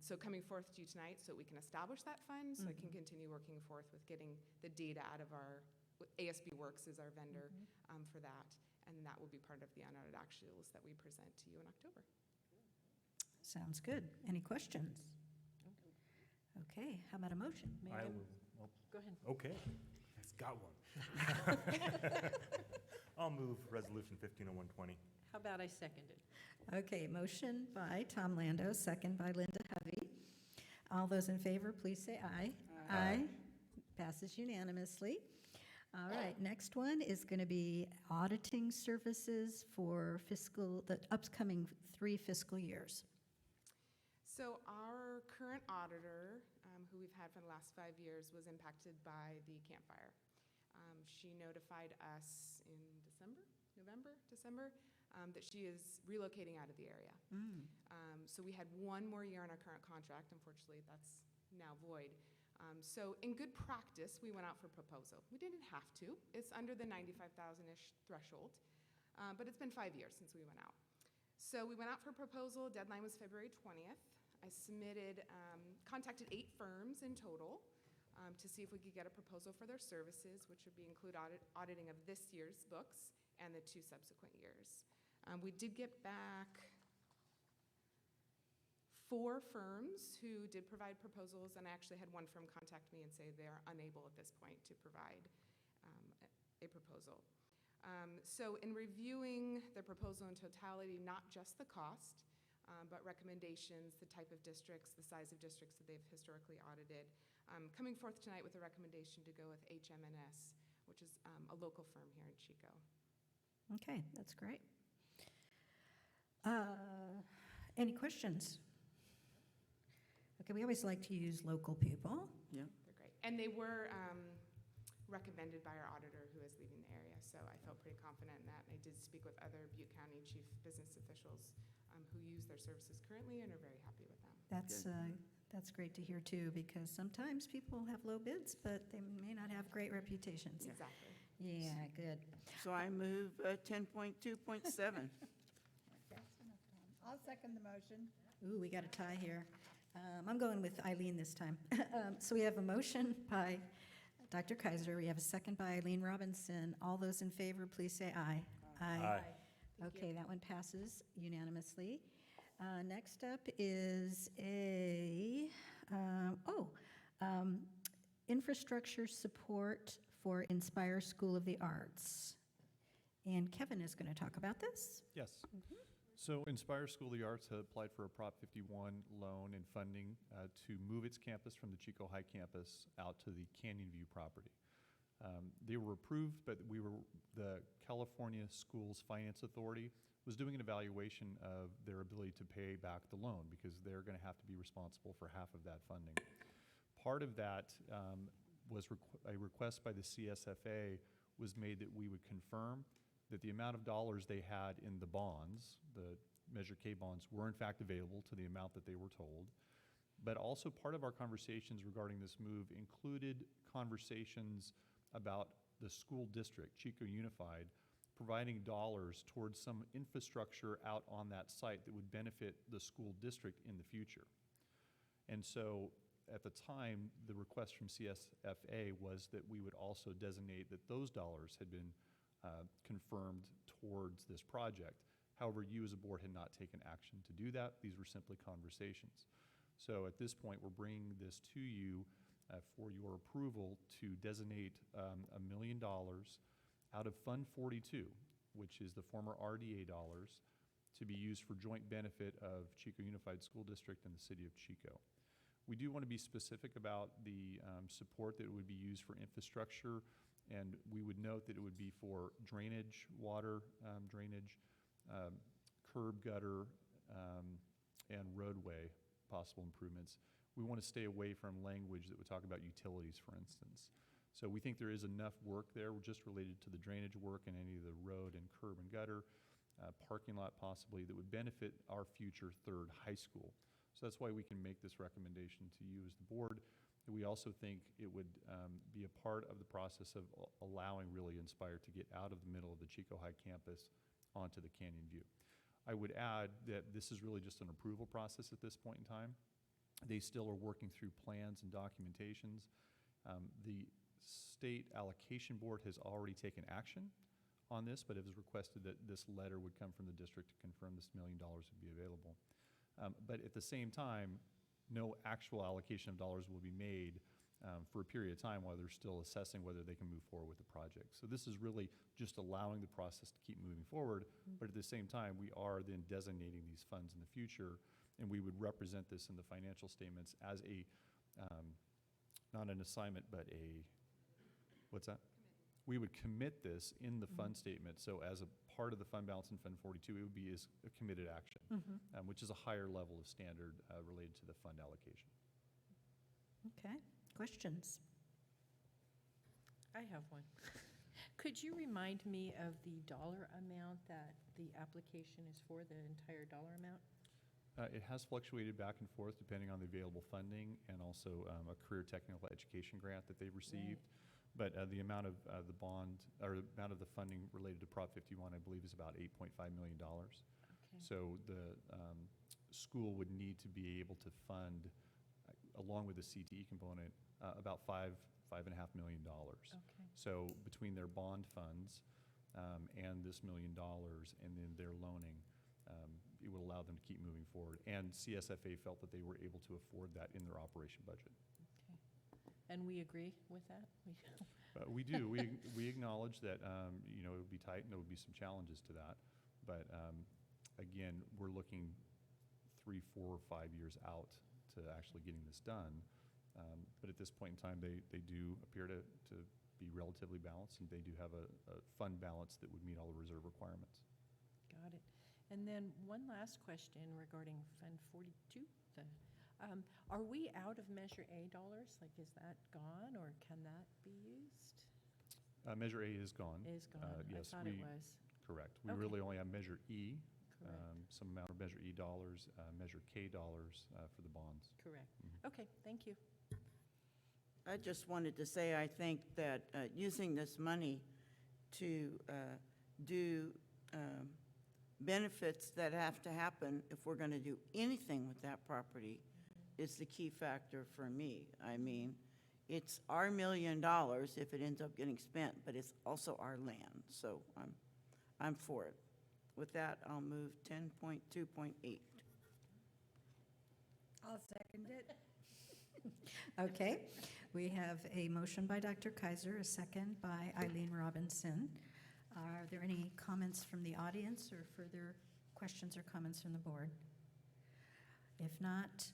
Speaker 18: So coming forth to you tonight so we can establish that fund, so I can continue working forth with getting the data out of our, ASB Works is our vendor for that, and that will be part of the unaudited actuals that we present to you in October.
Speaker 1: Sounds good. Any questions? Okay, how about a motion?
Speaker 13: I will,
Speaker 14: Go ahead.
Speaker 13: okay, I've got one. I'll move Resolution 150120.
Speaker 14: How about I second it?
Speaker 1: Okay, motion by Tom Lando, second by Linda Hovey. All those in favor, please say aye. Aye. Passes unanimously. All right, next one is going to be auditing services for the upcoming 3 fiscal years.
Speaker 18: So our current auditor, who we've had for the last 5 years, was impacted by the Camp Fire. She notified us in December, that she is relocating out of the area. So we had 1 more year on our current contract. Unfortunately, that's now void. So in good practice, we went out for proposal. We didn't have to. It's under the 95,000-ish threshold, but it's been 5 years since we went out. So we went out for proposal. Deadline was February 20th. I submitted, contacted 8 firms in total to see if we could get a proposal for their services, which would include auditing of this year's books and the 2 subsequent years. We did get back 4 firms who did provide proposals, and I actually had 1 firm contact me and say they are unable at this point to provide a proposal. So in reviewing the proposal in totality, not just the cost, but recommendations, the type of districts, the size of districts that they've historically audited, coming forth tonight with a recommendation to go with HMNS, which is a local firm here in Chico.
Speaker 1: Okay, that's great. Any questions? Okay, we always like to use local people.
Speaker 5: Yeah.
Speaker 18: They're great. And they were recommended by our auditor who is leaving the area, so I felt pretty confident in that. And I did speak with other Butte County chief business officials who use their services currently and are very happy with them.
Speaker 1: That's great to hear too, because sometimes people have low bids, but they may not have great reputations.
Speaker 18: Exactly.
Speaker 1: Yeah, good.
Speaker 5: So I move 10.2.7.
Speaker 11: I'll second the motion.
Speaker 1: Ooh, we got a tie here. I'm going with Eileen this time. So we have a motion by Dr. Kaiser. We have a second by Eileen Robinson. All those in favor, please say aye.
Speaker 13: Aye.
Speaker 1: Okay, that one passes unanimously. Next up is infrastructure support for Inspire School of the Arts. And Kevin is going to talk about this.
Speaker 17: Yes. So Inspire School of the Arts had applied for a Prop 51 loan and funding to move its campus from the Chico High campus out to the Canyon View property. They were approved, but the California Schools Finance Authority was doing an evaluation of their ability to pay back the loan because they're going to have to be responsible for half of that funding. Part of that was a request by the CSFA was made that we would confirm that the amount of dollars they had in the bonds, the Measure K bonds, were in fact available to the amount that they were told. But also part of our conversations regarding this move included conversations about the school district, Chico Unified, providing dollars towards some infrastructure out on that site that would benefit the school district in the future. And so at the time, the request from CSFA was that we would also designate that those dollars had been confirmed towards this project. However, you as a board had not taken action to do that. These were simply conversations. So at this point, we're bringing this to you for your approval to designate $1 million out of Fund 42, which is the former RDA dollars, to be used for joint benefit of Chico Unified School District and the city of Chico. We do want to be specific about the support that it would be used for infrastructure, and we would note that it would be for drainage, water drainage, curb gutter, and roadway possible improvements. We want to stay away from language that would talk about utilities, for instance. So we think there is enough work there just related to the drainage work and any of the road and curb and gutter, parking lot possibly, that would benefit our future third high school. So that's why we can make this recommendation to you as the board. And we also think it would be a part of the process of allowing really Inspire to get out of the middle of the Chico High campus onto the Canyon View. I would add that this is really just an approval process at this point in time. They still are working through plans and documentations. The state allocation board has already taken action on this, but it was requested that this letter would come from the district to confirm this $1 million would be available. But at the same time, no actual allocation of dollars will be made for a period of time while they're still assessing whether they can move forward with the project. So this is really just allowing the process to keep moving forward, but at the same time, we are then designating these funds in the future, and we would represent this in the financial statements as a, not an assignment, but a, what's that? We would commit this in the fund statement, so as a part of the fund balance in Fund 42, it would be as a committed action, which is a higher level of standard related to the fund allocation.
Speaker 1: Okay, questions?
Speaker 14: I have one. Could you remind me of the dollar amount that the application is for, the entire dollar amount?
Speaker 17: It has fluctuated back and forth depending on the available funding and also a career technical education grant that they've received. But the amount of the bond, or the amount of the funding related to Prop 51, I believe, is about $8.5 million.
Speaker 14: Okay.
Speaker 17: So the school would need to be able to fund, along with the CTE component, about $5.5 million.
Speaker 14: Okay.
Speaker 17: So between their bond funds and this $1 million and then their loaning, it would allow them to keep moving forward. And CSFA felt that they were able to afford that in their operation budget.
Speaker 14: And we agree with that?
Speaker 17: We do. We acknowledge that you know, it would be tight and there would be some challenges to that. But again, we're looking 3, 4, 5 years out to actually getting this done. But at this point in time, they do appear to be relatively balanced, and they do have a fund balance that would meet all the reserve requirements.
Speaker 14: Got it. And then one last question regarding Fund 42. Are we out of Measure A dollars? Like, is that gone, or can that be used?
Speaker 17: Measure A is gone.
Speaker 14: Is gone.
Speaker 17: Yes,
Speaker 14: I thought it was.
Speaker 17: Correct. We
Speaker 14: Okay.
Speaker 17: really only have Measure E,
Speaker 14: Correct.
Speaker 17: some amount of Measure E dollars, Measure K dollars for the bonds.
Speaker 14: Correct. Okay, thank you.
Speaker 5: I just wanted to say, I think that using this money to do benefits that have to happen if we're going to do anything with that property is the key factor for me. I mean, it's our $1 million if it ends up getting spent, but it's also our land, so I'm for it. With that, I'll move 10.2.8.
Speaker 11: I'll second it.
Speaker 1: Okay, we have a motion by Dr. Kaiser, a second by Eileen Robinson. Are there any comments from the audience or further questions or comments from the board? If not,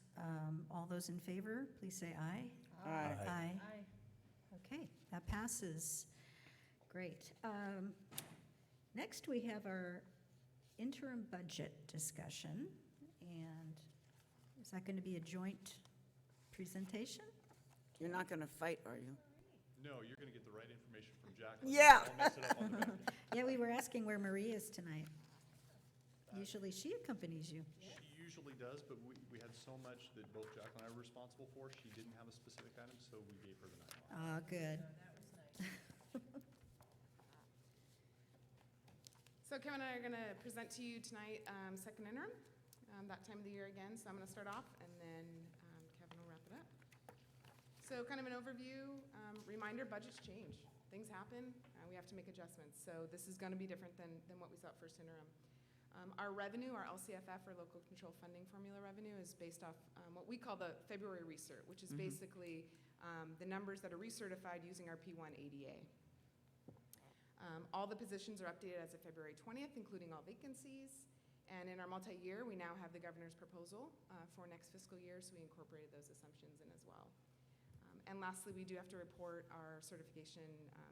Speaker 1: all those in favor, please say aye.
Speaker 5: Aye.
Speaker 1: Aye. Okay, that passes. Great. Next, we have our interim budget discussion, and is that going to be a joint presentation?
Speaker 5: You're not going to fight, are you?
Speaker 17: No, you're going to get the right information from Jacqueline.
Speaker 5: Yeah.
Speaker 17: I'll mess it up on the back end.
Speaker 1: Yeah, we were asking where Marie is tonight. Usually she accompanies you.
Speaker 17: She usually does, but we had so much that both Jacqueline and I were responsible for. She didn't have a specific item, so we gave her the night off.
Speaker 1: Oh, good.
Speaker 18: So Kevin and I are going to present to you tonight second interim, that time of the year again. So I'm going to start off, and then Kevin will wrap it up. So kind of an overview, reminder, budgets change. Things happen, we have to make adjustments. So this is going to be different than what we saw at first interim. Our revenue, our LCFF, or local control funding formula revenue, is based off what we call the February recert, which is basically the numbers that are recertified using our P1 ADA. All the positions are updated as of February 20th, including all vacancies. And in our multi-year, we now have the governor's proposal for next fiscal year, so we incorporated those assumptions in as well. And lastly, we do have to report our certification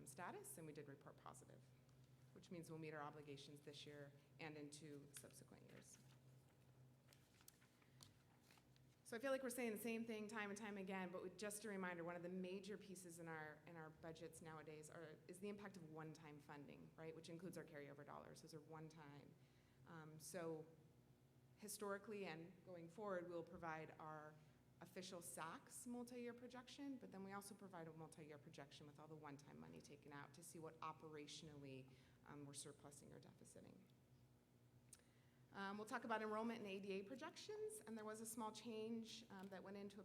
Speaker 18: status, and we did report positive, which means we'll meet our obligations this year and into subsequent years. So I feel like we're saying the same thing time and time again, but just a reminder, one of the major pieces in our budgets nowadays is the impact of one-time funding, right, which includes our carryover dollars. Those are one-time. So historically and going forward, we'll provide our official SACS multi-year projection, but then we also provide a multi-year projection with all the one-time money taken out to see what operationally we're surplusing or deficiting. We'll talk about enrollment and ADA projections, and there was a small change that went into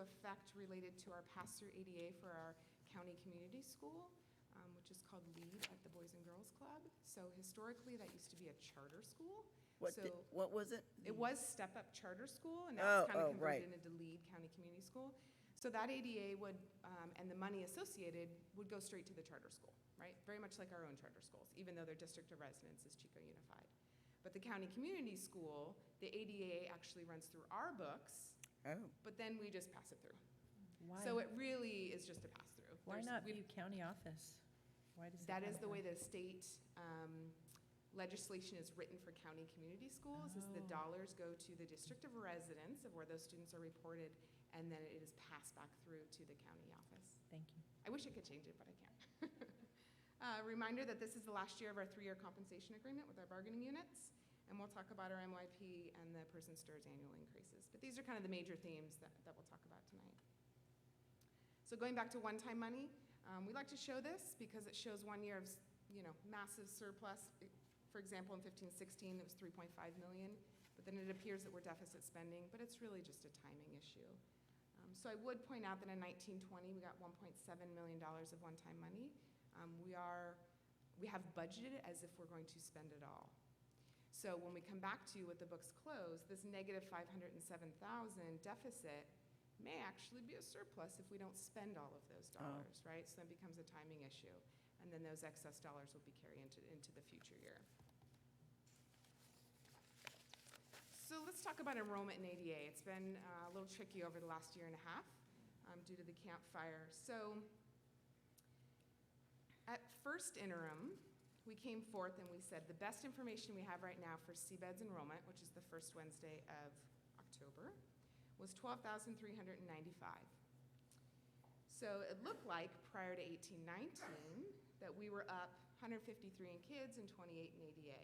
Speaker 18: effect related to our pass-through ADA for our county community school, which is called LEAD at the Boys and Girls Club. So historically, that used to be a charter school.
Speaker 5: What was it?
Speaker 18: It was step-up charter school, and now it's kind of
Speaker 5: right.
Speaker 18: converted into LEAD County Community School. So that ADA would, and the money associated would go straight to the charter school, right? Very much like our own charter schools, even though their district of residence is Chico Unified. But the county community school, the ADA actually runs through our books, but then we just pass it through.
Speaker 14: Why?
Speaker 18: So it really is just a pass-through.
Speaker 14: Why not view county office? Why does
Speaker 18: that is the way the state legislation is written for county community schools, is the dollars go to the district of residence of where those students are reported, and then it is passed back through to the county office.
Speaker 14: Thank you.
Speaker 18: I wish I could change it, but I can't. Reminder that this is the last year of our 3-year compensation agreement with our bargaining units, and we'll talk about our MYP and the person STIRS annual increases. But these are kind of the major themes that we'll talk about tonight. So going back to one-time money, we like to show this because it shows 1 year of massive surplus. For example, in 15-16, it was $3.5 million, but then it appears that we're deficit spending, but it's really just a timing issue. So I would point out that in 19-20, we got $1.7 million of one-time money. We have budgeted as if we're going to spend it all. So when we come back to with the books closed, this negative $507,000 deficit may actually be a surplus if we don't spend all of those dollars, right? So then it becomes a timing issue, and then those excess dollars will be carried into the future year. So let's talk about enrollment in ADA. It's been a little tricky over the last year and a half due to the Camp Fire. So at first interim, we came forth and we said the best information we have right now for CBED's enrollment, which is the first Wednesday of October, was 12,395. So it looked like prior to 18-19 that we were up 153 in kids and 28 in ADA.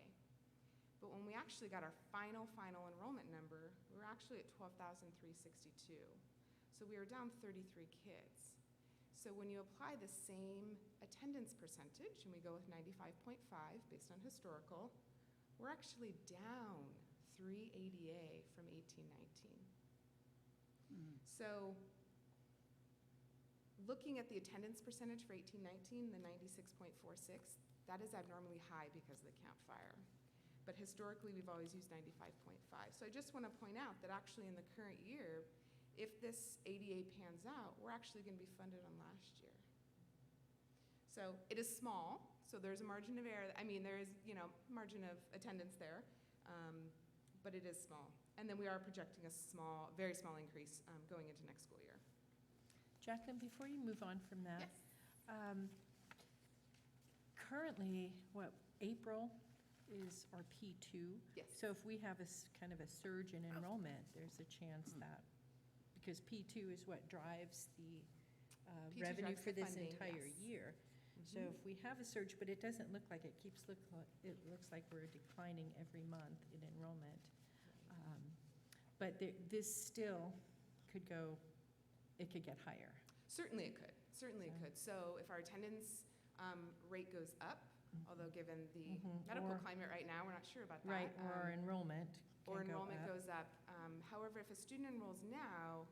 Speaker 18: But when we actually got our final enrollment number, we were actually at 12,362. So we were down 33 kids. So when you apply the same attendance percentage, and we go with 95.5 based on historical, we're actually down 3 ADA from 18-19. So looking at the attendance percentage for 18-19, the 96.46, that is abnormally high because of the Camp Fire. But historically, we've always used 95.5. So I just want to point out that actually in the current year, if this ADA pans out, we're actually going to be funded on last year. So it is small, so there's a margin of error. I mean, there is, margin of attendance there, but it is small. And then we are projecting a very small increase going into next school year.
Speaker 14: Jacqueline, before you move on from that,
Speaker 18: yes.
Speaker 14: Currently, April is our P2.
Speaker 18: Yes.
Speaker 14: So if we have kind of a surge in enrollment, there's a chance that, because P2 is what drives the revenue for this entire year. So if we have a surge, but it doesn't look like it, it looks like we're declining every month in enrollment. But this still could get higher.
Speaker 18: Certainly it could. Certainly it could. So if our attendance rate goes up, although given the medical climate right now, we're not sure about that.
Speaker 14: Right, or our enrollment
Speaker 18: goes up. However, if a student enrolls now,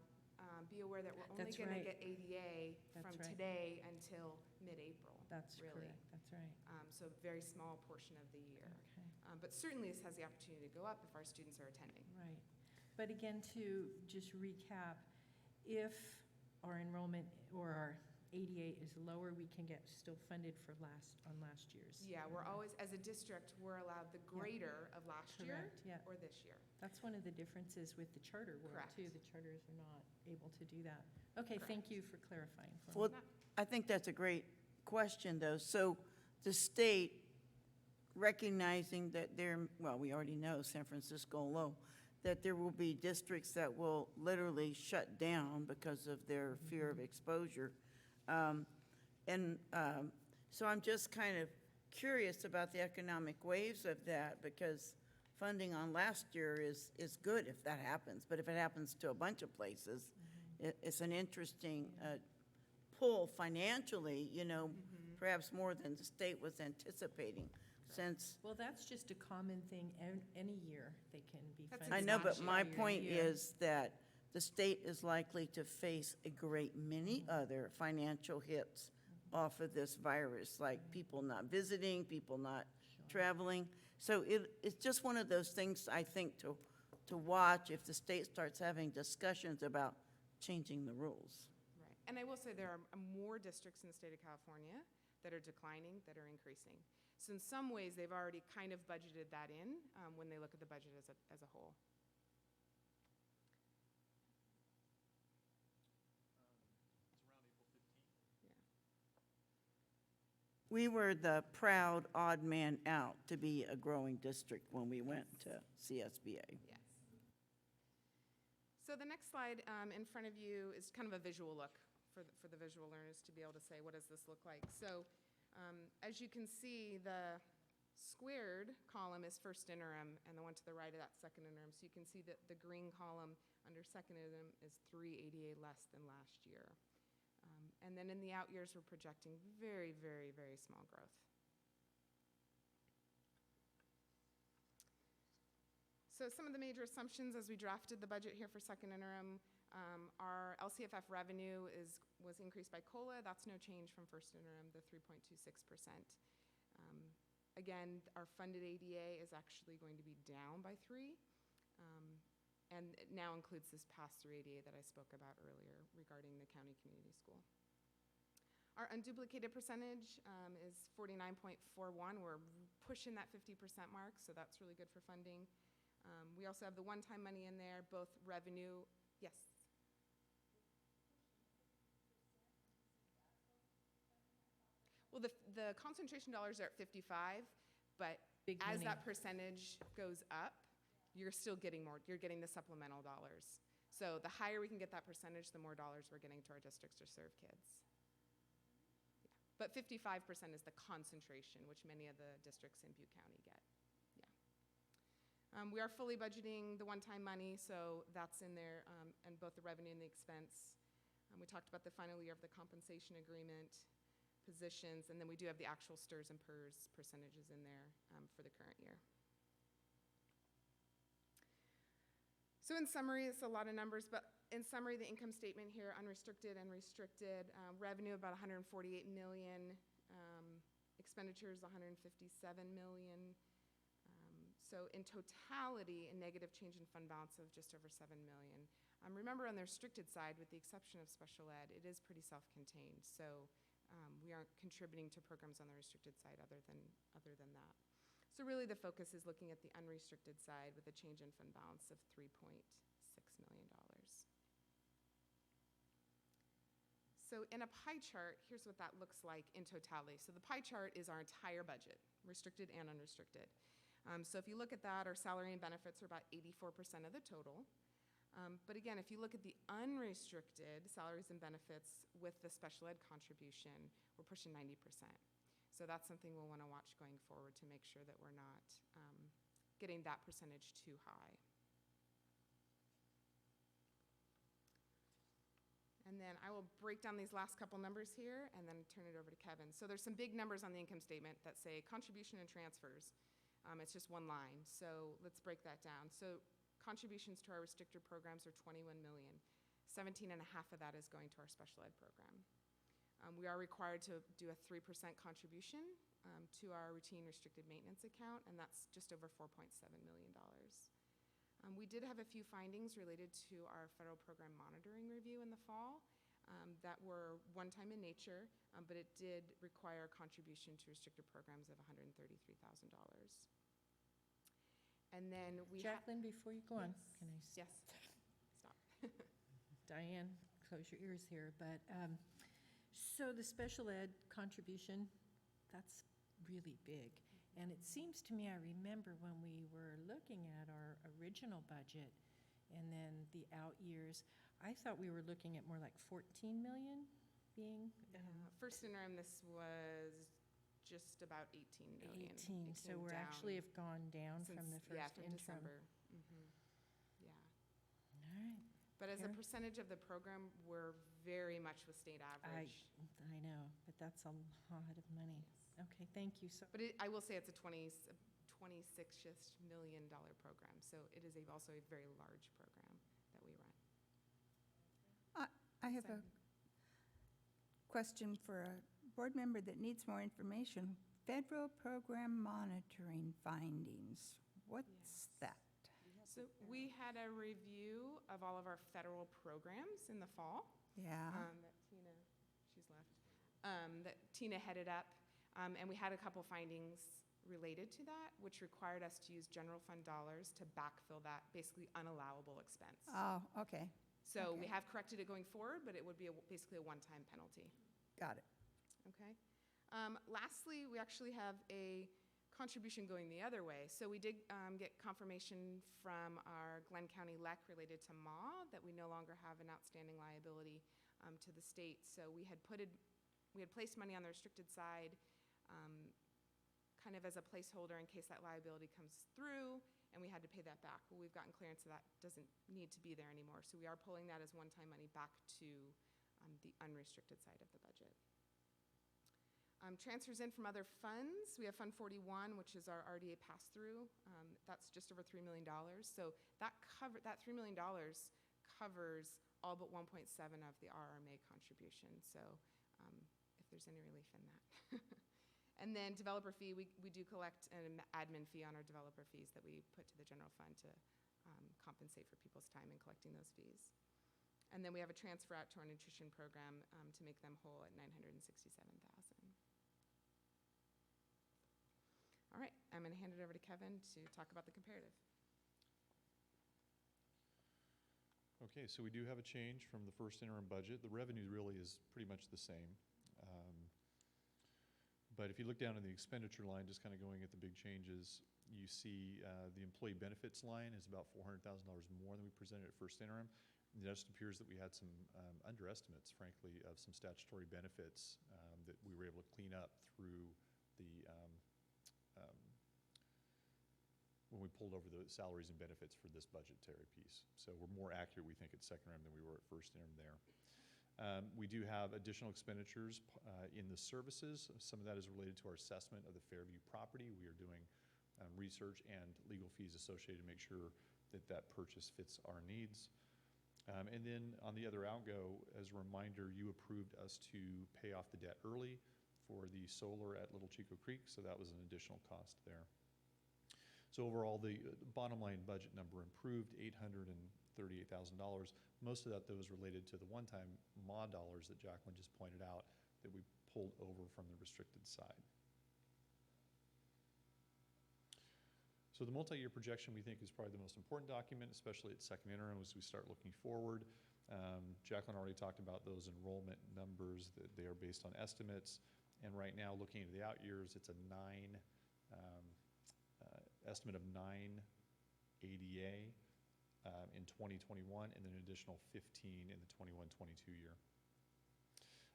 Speaker 18: be aware that we're only going to get ADA from today until mid-April.
Speaker 14: That's
Speaker 18: really
Speaker 14: correct. That's right.
Speaker 18: So a very small portion of the year.
Speaker 14: Okay.
Speaker 18: But certainly this has the opportunity to go up if our students are attending.
Speaker 14: Right. But again, to just recap, if our enrollment or our ADA is lower, we can get still funded for last year's.
Speaker 18: Yeah, we're always, as a district, we're allowed the greater of last year
Speaker 14: Correct, yeah.
Speaker 18: or this year.
Speaker 14: That's one of the differences with the charter world,
Speaker 18: Correct.
Speaker 14: too. The charters are not able to do that. Okay, thank you for clarifying for me.
Speaker 5: Well, I think that's a great question, though. So the state, recognizing that well, we already know San Francisco alone, that there will be districts that will literally shut down because of their fear of exposure. So I'm just kind of curious about the economic waves of that, because funding on last year is good if that happens. But if it happens to a bunch of places, it's an interesting pull financially, perhaps more than the state was anticipating, since.
Speaker 14: Well, that's just a common thing. Any year they can be
Speaker 18: That's
Speaker 14: funded.
Speaker 5: I know, but my
Speaker 14: year to
Speaker 5: point
Speaker 14: year.
Speaker 5: is that the state is likely to face a great many other financial hits off of this virus, like people not visiting, people not traveling. So it's just one of those things, I think, to watch if the state starts having discussions about changing the rules.
Speaker 18: Right. And I will say there are more districts in the state of California that are declining, that are increasing. So in some ways, they've already kind of budgeted that in when they look at the budget as a whole.
Speaker 5: We were the proud odd man out to be a growing district when we went to CSBA.
Speaker 18: Yes. So the next slide in front of you is kind of a visual look for the visual learners to be able to say, what does this look like? So as you can see, the squared column is first interim, and the one to the right of that second interim. So you can see that the green column under second interim is 3 ADA less than last year. And then in the out years, we're projecting very, very, very small growth. So some of the major assumptions as we drafted the budget here for second interim, our LCFF revenue was increased by COLA. That's no change from first interim, the 3.26%. Again, our funded ADA is actually going to be down by 3. And it now includes this pass-through ADA that I spoke about earlier regarding the county community school. Our unduplicated percentage is 49.41. We're pushing that 50% mark, so that's really good for funding. We also have the one-time money in there, both revenue, yes. Well, the concentration dollars are at 55, but
Speaker 14: Big
Speaker 18: as
Speaker 14: money.
Speaker 18: that percentage goes up, you're still getting more. You're getting the supplemental dollars. So the higher we can get that percentage, the more dollars we're getting to our districts to serve kids. Yeah. But 55% is the concentration, which many of the districts in Butte County get. Yeah. We are fully budgeting the one-time money, so that's in there, and both the revenue and the expense. We talked about the final year of the compensation agreement, positions, and then we do have the actual STRS and PERS percentages in there for the current year. So in summary, it's a lot of numbers, but in summary, the income statement here, unrestricted and restricted, revenue about $148 million, expenditures $157 million. So in totality, a negative change in fund balance of just over $7 million. Remember, on the restricted side, with the exception of special ed, it is pretty self-contained. So we aren't contributing to programs on the restricted side other than that. So really the focus is looking at the unrestricted side with a change in fund balance of $3.6 million. So in a pie chart, here's what that looks like in totality. So the pie chart is our entire budget, restricted and unrestricted. So if you look at that, our salary and benefits are about 84% of the total. But again, if you look at the unrestricted salaries and benefits with the special ed contribution, we're pushing 90%. So that's something we'll want to watch going forward to make sure that we're not getting that percentage too high. And then I will break down these last couple numbers here and then turn it over to Kevin. So there's some big numbers on the income statement that say contribution and transfers. It's just one line. So let's break that down. So contributions to our restricted programs are $21 million. 17.5 of that is going to our special ed program. We are required to do a 3% contribution to our routine restricted maintenance account, and that's just over $4.7 million. We did have a few findings related to our federal program monitoring review in the fall. that were one-time in nature, but it did require a contribution to restricted programs of $133,000. And then we
Speaker 14: Jacqueline, before you go on,
Speaker 18: Yes.
Speaker 14: can I
Speaker 18: Yes, stop.
Speaker 14: Diane, close your ears here, but, so the special ed contribution, that's really big. And it seems to me, I remember when we were looking at our original budget and then the out years, I thought we were looking at more like 14 million being.
Speaker 18: First interim, this was just about 18 million.
Speaker 14: 18,
Speaker 18: It
Speaker 14: so
Speaker 18: came
Speaker 14: we're
Speaker 18: down
Speaker 14: actually have gone down from
Speaker 18: since-
Speaker 14: the first
Speaker 18: yeah, from
Speaker 14: interim.
Speaker 18: December. Yeah.
Speaker 14: All right.
Speaker 18: But as a
Speaker 14: Karen?
Speaker 18: percentage of the program, we're very much with state average.
Speaker 14: I know, but that's a lot of money. Okay, thank you. So,
Speaker 18: But I will say it's a $26-ish million program, so it is also a very large program that we run.
Speaker 11: I have a question for a board member that needs more information. Federal program monitoring findings, what's that?
Speaker 18: So we had a review of all of our federal programs in the fall.
Speaker 11: Yeah.
Speaker 18: That Tina, she's left, that Tina headed up. And we had a couple findings related to that, which required us to use general fund dollars to backfill that basically unallowable expense.
Speaker 11: Oh, okay.
Speaker 18: So we
Speaker 11: okay.
Speaker 18: have corrected it going forward, but it would be basically a one-time penalty.
Speaker 11: Got it.
Speaker 18: Okay. Lastly, we actually have a contribution going the other way. So we did get confirmation from our Glenn County LEC related to MAW that we no longer have an outstanding liability to the state. So we had placed money on the restricted side kind of as a placeholder in case that liability comes through, and we had to pay that back. Well, we've gotten clearance that doesn't need to be there anymore. So we are pulling that as one-time money back to the unrestricted side of the budget. Transfers in from other funds, we have Fund 41, which is our RDA pass-through. That's just over $3 million. So that $3 million covers all but 1.7 of the RMA contribution. So if there's any relief in that. And then developer fee, we do collect an admin fee on our developer fees that we put to the general fund to compensate for people's time in collecting those fees. And then we have a transfer out to our nutrition program to make them whole at $967,000. All right, I'm going to hand it over to Kevin to talk about the comparative.
Speaker 17: Okay, so we do have a change from the first interim budget. The revenue really is pretty much the same. But if you look down in the expenditure line, just kind of going at the big changes, you see the employee benefits line is about $400,000 more than we presented at first interim. And it just appears that we had some underestimates, frankly, of some statutory benefits that we were able to clean up through the when we pulled over the salaries and benefits for this budgetary piece. So we're more accurate, we think, at second interim than we were at first interim there. We do have additional expenditures in the services. Some of that is related to our assessment of the Fairview property. We are doing research and legal fees associated to make sure that that purchase fits our needs. And then on the other outgo, as a reminder, you approved us to pay off the debt early for the solar at Little Chico Creek, so that was an additional cost there. So overall, the bottom line budget number improved $838,000. Most of that, though, is related to the one-time MAW dollars that Jacqueline just pointed out that we pulled over from the restricted side. So the multi-year projection we think is probably the most important document, especially at second interim as we start looking forward. Jacqueline already talked about those enrollment numbers, that they are based on estimates. And right now, looking into the out years, it's a estimate of 9 ADA in 2021, and then an additional 15 in the 21-22 year.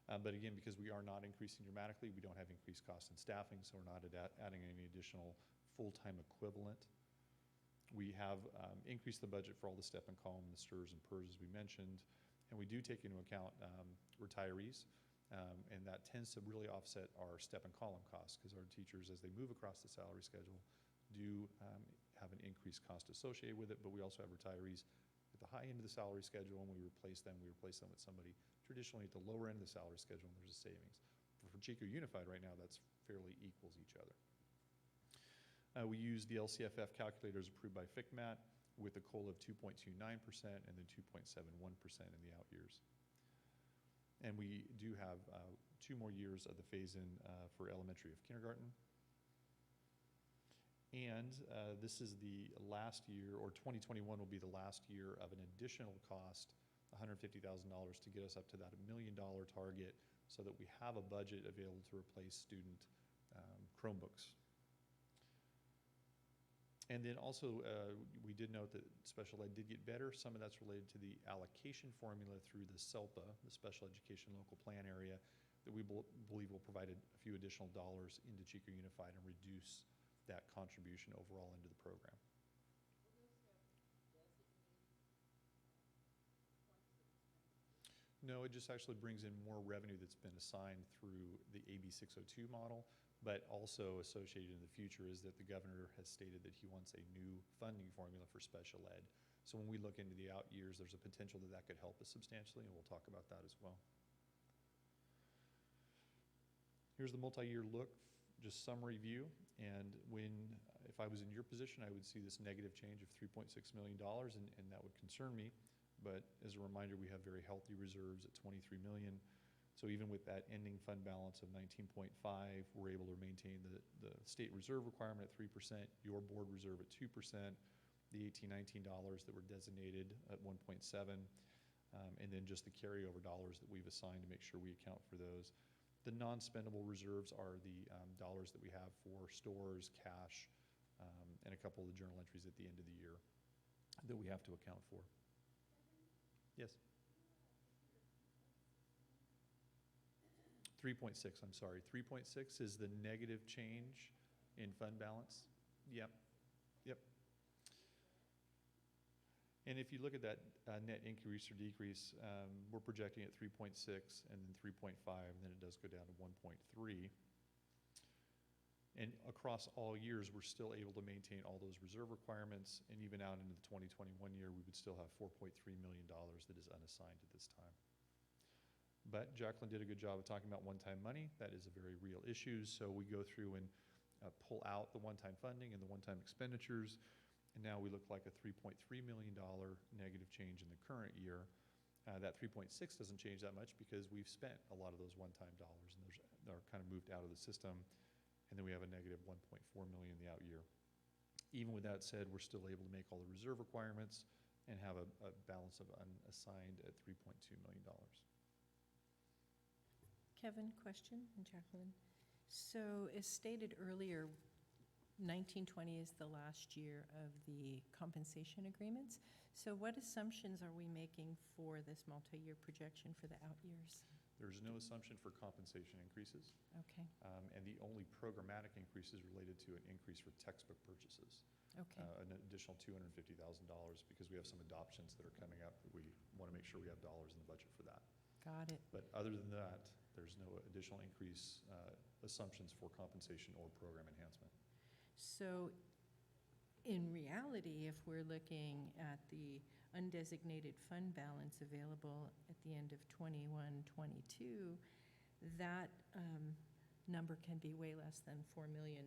Speaker 17: But again, because we are not increasing dramatically, we don't have increased costs in staffing, so we're not adding any additional full-time equivalent. We have increased the budget for all the step and column, the STRS and PERS, as we mentioned, and we do take into account retirees, and that tends to really offset our step and column costs, because our teachers, as they move across the salary schedule, do have an increased cost associated with it, but we also have retirees at the high end of the salary schedule, and we replace them with somebody traditionally at the lower end of the salary schedule, and there's a savings. For Chico Unified right now, that's fairly equals each other. We use the LCFF calculators approved by FCMAT with a COLA of 2.29% and then 2.71% in the out years. And we do have 2 more years of the phase-in for elementary of kindergarten. And this is the last year, or 2021 will be the last year of an additional cost, $150,000 to get us up to that $1 million target so that we have a budget available to replace student Chromebooks. And then also, we did note that special ed did get better. Some of that's related to the allocation formula through the SELPA, the Special Education Local Plan area, that we believe will provide a few additional dollars into Chico Unified and reduce that contribution overall into the program. No, it just actually brings in more revenue that's been assigned through the AB 602 model, but also associated in the future is that the governor has stated that he wants a new funding formula for special ed. So when we look into the out years, there's a potential that that could help us substantially, and we'll talk about that as well. Here's the multi-year look, just summary view. And if I was in your position, I would see this negative change of $3.6 million, and that would concern me. But as a reminder, we have very healthy reserves at $23 million. So even with that ending fund balance of 19.5, we're able to maintain the state reserve requirement at 3%, your board reserve at 2%, the $18-19 that were designated at 1.7, and then just the carryover dollars that we've assigned to make sure we account for those. The non-spendable reserves are the dollars that we have for stores, cash, and a couple of the journal entries at the end of the year that we have to account for. Yes? 3.6, I'm sorry. 3.6 is the negative change in fund balance. Yep. Yep. And if you look at that net increase or decrease, we're projecting at 3.6 and then 3.5, and then it does go down to 1.3. And across all years, we're still able to maintain all those reserve requirements, and even out into the 2021 year, we would still have $4.3 million that is unassigned at this time. But Jacqueline did a good job of talking about one-time money. That is a very real issue, so we go through and pull out the one-time funding and the one-time expenditures, and now we look like a $3.3 million negative change in the current year. That 3.6 doesn't change that much because we've spent a lot of those one-time dollars, and they're kind of moved out of the system. And then we have a negative 1.4 million in the out year. Even with that said, we're still able to make all the reserve requirements and have a balance of unassigned at $3.2 million.
Speaker 14: Kevin, question, and Jacqueline. So as stated earlier, 1920 is the last year of the compensation agreements. So what assumptions are we making for this multi-year projection for the out years?
Speaker 17: There's no assumption for compensation increases.
Speaker 14: Okay.
Speaker 17: And the only programmatic increase is related to an increase for textbook purchases.
Speaker 14: Okay.
Speaker 17: An additional $250,000 because we have some adoptions that are coming up that we want to make sure we have dollars in the budget for that.
Speaker 14: Got it.
Speaker 17: But other than that, there's no additional increase assumptions for compensation or program enhancement.
Speaker 14: So in reality, if we're looking at the undesignated fund balance available at the end of 21-22, that number can be way less than $4,322.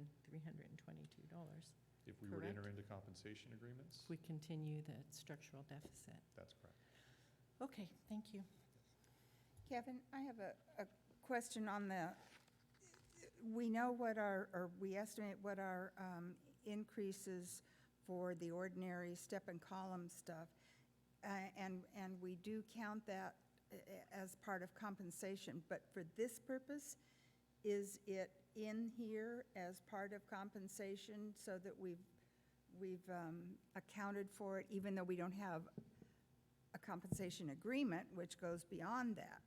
Speaker 17: If we were to
Speaker 14: Correct?
Speaker 17: enter into compensation agreements,
Speaker 14: If we continue the structural deficit.
Speaker 17: that's correct.
Speaker 14: Okay, thank you.
Speaker 11: Kevin, I have a question on the, we know what our, or we estimate what our increases for the ordinary step and column stuff, and we do count that as part of compensation, but for this purpose, is it in here as part of compensation so that we've accounted for it, even though we don't have a compensation agreement, which goes beyond that?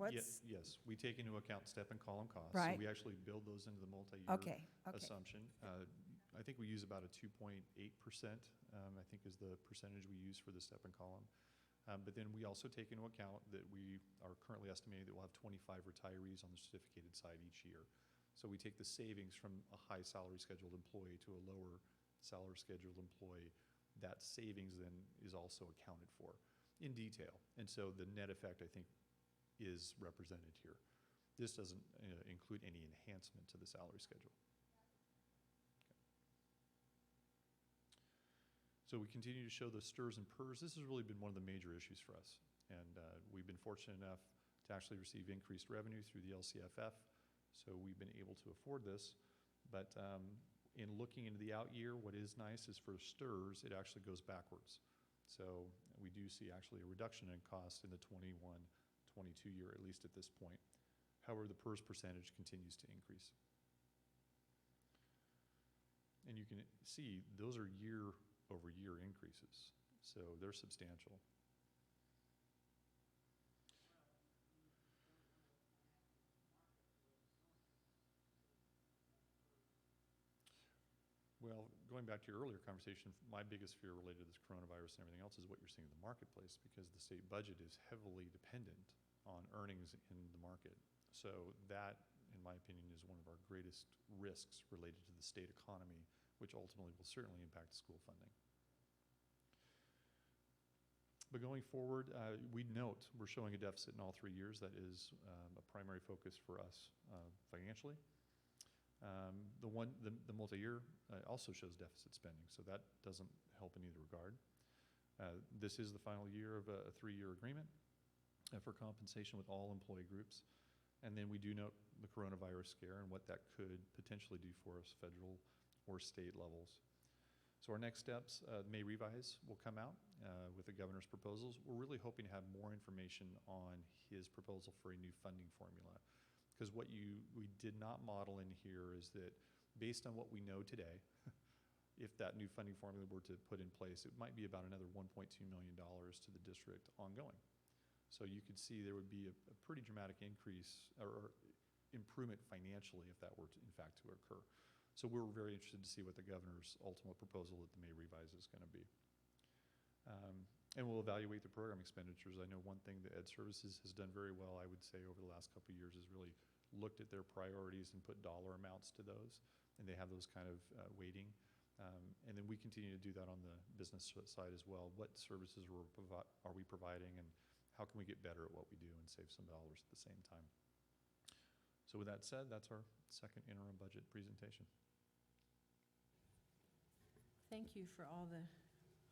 Speaker 17: Yes, we take into account step and column costs.
Speaker 11: Right.
Speaker 17: So we actually build those into the multi-year
Speaker 11: Okay.
Speaker 17: assumption. I think we use about a 2.8%, I think is the percentage we use for the step and column. But then we also take into account that we are currently estimating that we'll have 25 retirees on the certificated side each year. So we take the savings from a high salary scheduled employee to a lower salary scheduled employee. That savings then is also accounted for in detail. And so the net effect, I think, is represented here. This doesn't include any enhancement to the salary schedule. So we continue to show the STRS and PERS. This has really been one of the major issues for us. And we've been fortunate enough to to actually receive increased revenue through the LCFF. So we've been able to afford this. But in looking into the out year, what is nice is for STRS, it actually goes backwards. So we do see actually a reduction in cost in the 21-22 year, at least at this point. However, the PERS percentage continues to increase. And you can see those are year-over-year increases, so they're substantial. Well, going back to your earlier conversation, my biggest fear related to this coronavirus and everything else is what you're seeing in the marketplace, because the state budget is heavily dependent on earnings in the market. So that, in my opinion, is one of our greatest risks related to the state economy, which ultimately will certainly impact school funding. But going forward, we note we're showing a deficit in all 3 years. That is a primary focus for us financially. The multi-year also shows deficit spending, so that doesn't help in either regard. This is the final year of a 3-year agreement for compensation with all employee groups. And then we do note the coronavirus scare and what that could potentially do for us, federal or state levels. So our next steps, May revise will come out with the governor's proposals. We're really hoping to have more information on his proposal for a new funding formula. Because what we did not model in here is that based on what we know today, if that new funding formula were to put in place, it might be about another $1.2 million to the district ongoing. So you could see there would be a pretty dramatic increase or improvement financially if that were to, in fact, to occur. So we're very interested to see what the governor's ultimate proposal at the May revise is going to be. And we'll evaluate the program expenditures. I know one thing that Ed Services has done very well, I would say, over the last couple of years is really looked at their priorities and put dollar amounts to those, and they have those kind of weighting. And then we continue to do that on the business side as well. What services are we providing, and how can we get better at what we do and save some dollars at the same time? So with that said, that's our second interim budget presentation.
Speaker 14: Thank you for all the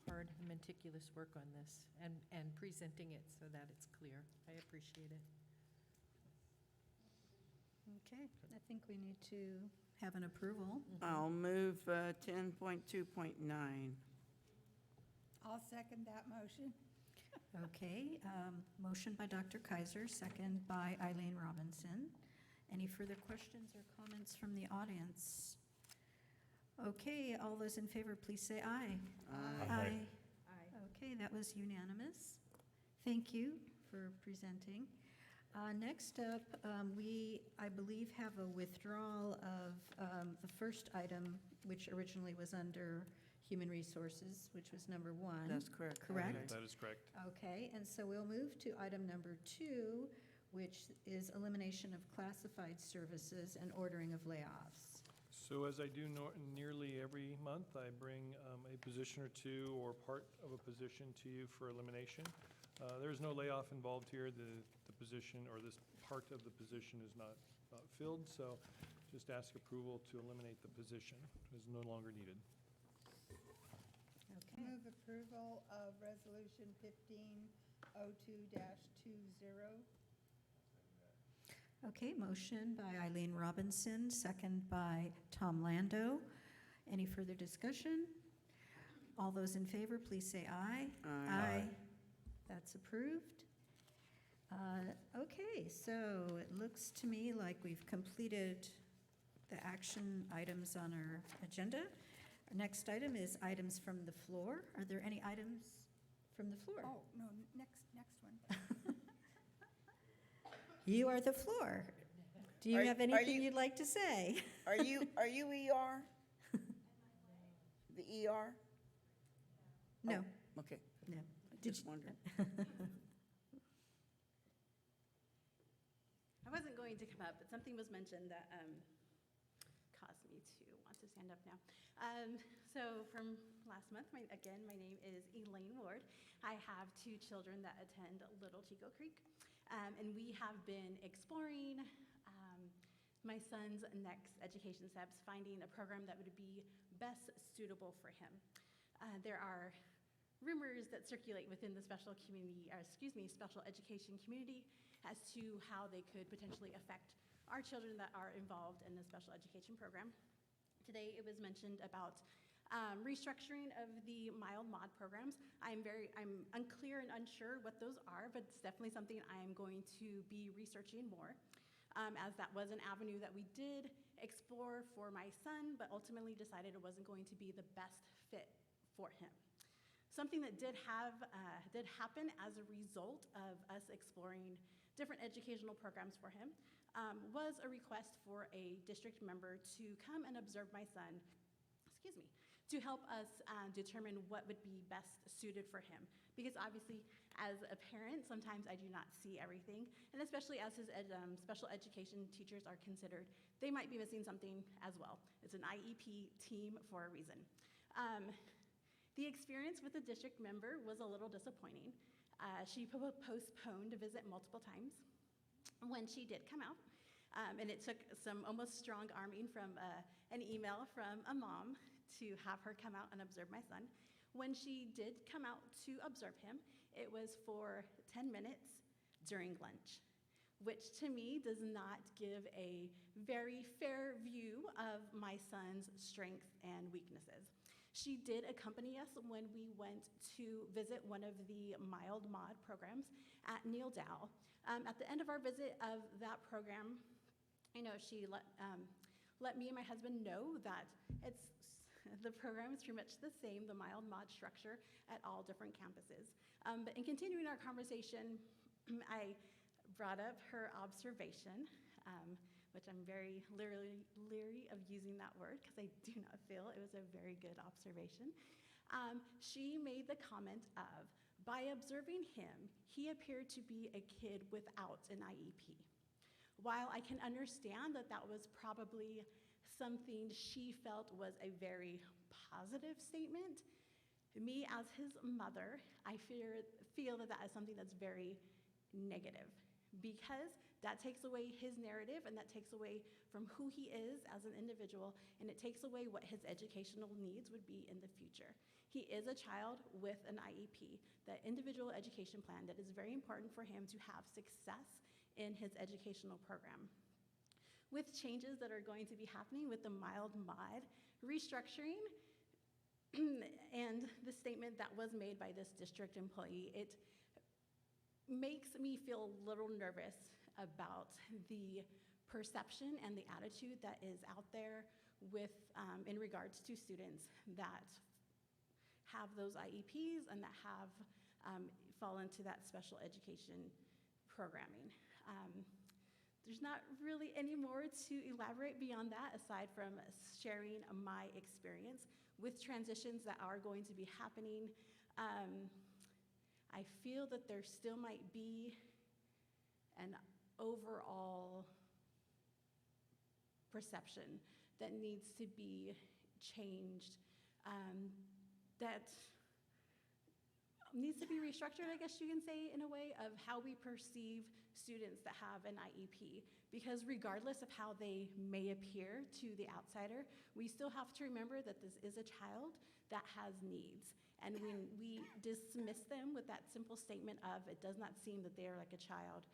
Speaker 14: hard, meticulous work on this and presenting it so that it's clear. I appreciate it.
Speaker 1: Okay, I think we need to have an approval.
Speaker 5: I'll move 10.2.9.
Speaker 11: I'll second that motion.
Speaker 1: Okay, motion by Dr. Kaiser, second by Eileen Robinson. Any further questions or comments from the audience? Okay, all those in favor, please say aye.
Speaker 5: Aye.
Speaker 1: Okay, that was unanimous. Thank you for presenting. Next up, we, I believe, have a withdrawal of the first item, which originally was under Human Resources, which was number 1.
Speaker 5: That's correct.
Speaker 1: Correct?
Speaker 5: Okay.
Speaker 10: That is correct.
Speaker 1: Okay, and so we'll move to item number 2, which is elimination of classified services and ordering of layoffs.
Speaker 10: So as I do nearly every month, I bring a position or two or part of a position to you for elimination. There's no layoff involved here. The position or this part of the position is not filled, so just ask approval to eliminate the position. It is no longer needed.
Speaker 1: Okay.
Speaker 11: Move approval of Resolution 1502-20.
Speaker 1: Okay, motion by Eileen Robinson, second by Tom Lando. Any further discussion? All those in favor, please say aye.
Speaker 5: Aye.
Speaker 1: That's approved. Okay, so it looks to me like we've completed the action items on our agenda. Our next item is items from the floor. Are there any items from the floor?
Speaker 11: Oh, no, next one.
Speaker 1: You are the floor. Do you
Speaker 5: Are-
Speaker 1: have
Speaker 5: are
Speaker 1: anything
Speaker 5: you-
Speaker 1: you'd like to say?
Speaker 5: Are you ER? The ER?
Speaker 1: No,
Speaker 5: Oh, okay.
Speaker 1: no.
Speaker 5: Just wondering.
Speaker 19: I wasn't going to come up, but something was mentioned that caused me to want to stand up now. So from last month, my name is Elaine Ward. I have 2 children that attend Little Chico Creek, and we have been exploring my son's next education steps, finding a program that would be best suitable for him. There are rumors that circulate within the special special education community as to how they could potentially affect our children that are involved in the special education program. Today, it was mentioned about restructuring of the mild mod programs. I'm unclear and unsure what those are, but it's definitely something I am going to be researching more, as that was an avenue that we did explore for my son, but ultimately decided it wasn't going to be the best fit for him. Something that did happen as a result of us exploring different educational programs for him was a request for a district member to come and observe my son, to help us determine what would be best suited for him. Because obviously, as a parent, sometimes I do not see everything, and especially as his special education teachers are considered, they might be missing something as well. It's an IEP team for a reason. The experience with the district member was a little disappointing. She postponed a visit multiple times when she did come out, and it took some almost strong arming from an email from a mom to have her come out and observe my son. When she did come out to observe him, it was for 10 minutes during lunch, which to me does not give a very fair view of my son's strengths and weaknesses. She did accompany us when we went to visit one of the mild mod programs at Neil Dow. At the end of our visit of that program, she let me and my husband know that the program is pretty much the same, the mild mod structure at all different campuses. But in continuing our conversation, I brought up her observation, which I'm very leery of using that word because I do not feel it was a very good observation. She made the comment of, by observing him, he appeared to be a kid without an IEP. While I can understand that that was probably something she felt was a very positive statement, me as his mother, I feel that that is something that's very negative, because that takes away his narrative and that takes away from who he is as an individual, and it takes away what his educational needs would be in the future. He is a child with an IEP, that individual education plan that is very important for him to have success in his educational program. With changes that are going to be happening with the mild mod restructuring and the statement that was made by this district employee, it makes me feel a little nervous about the perception and the attitude that is out there with in regards to students that have those IEPs and that have fall into that special education programming. There's not really any more to elaborate beyond that, aside from sharing my experience with transitions that are going to be happening. I feel that there still might be an overall perception that needs to be changed, that needs to be restructured, I guess you can say, in a way, of how we perceive students that have an IEP. Because regardless of how they may appear to the outsider, we still have to remember that this is a child that has needs. And when we dismiss them with that simple statement of, it does not seem that they are like a child,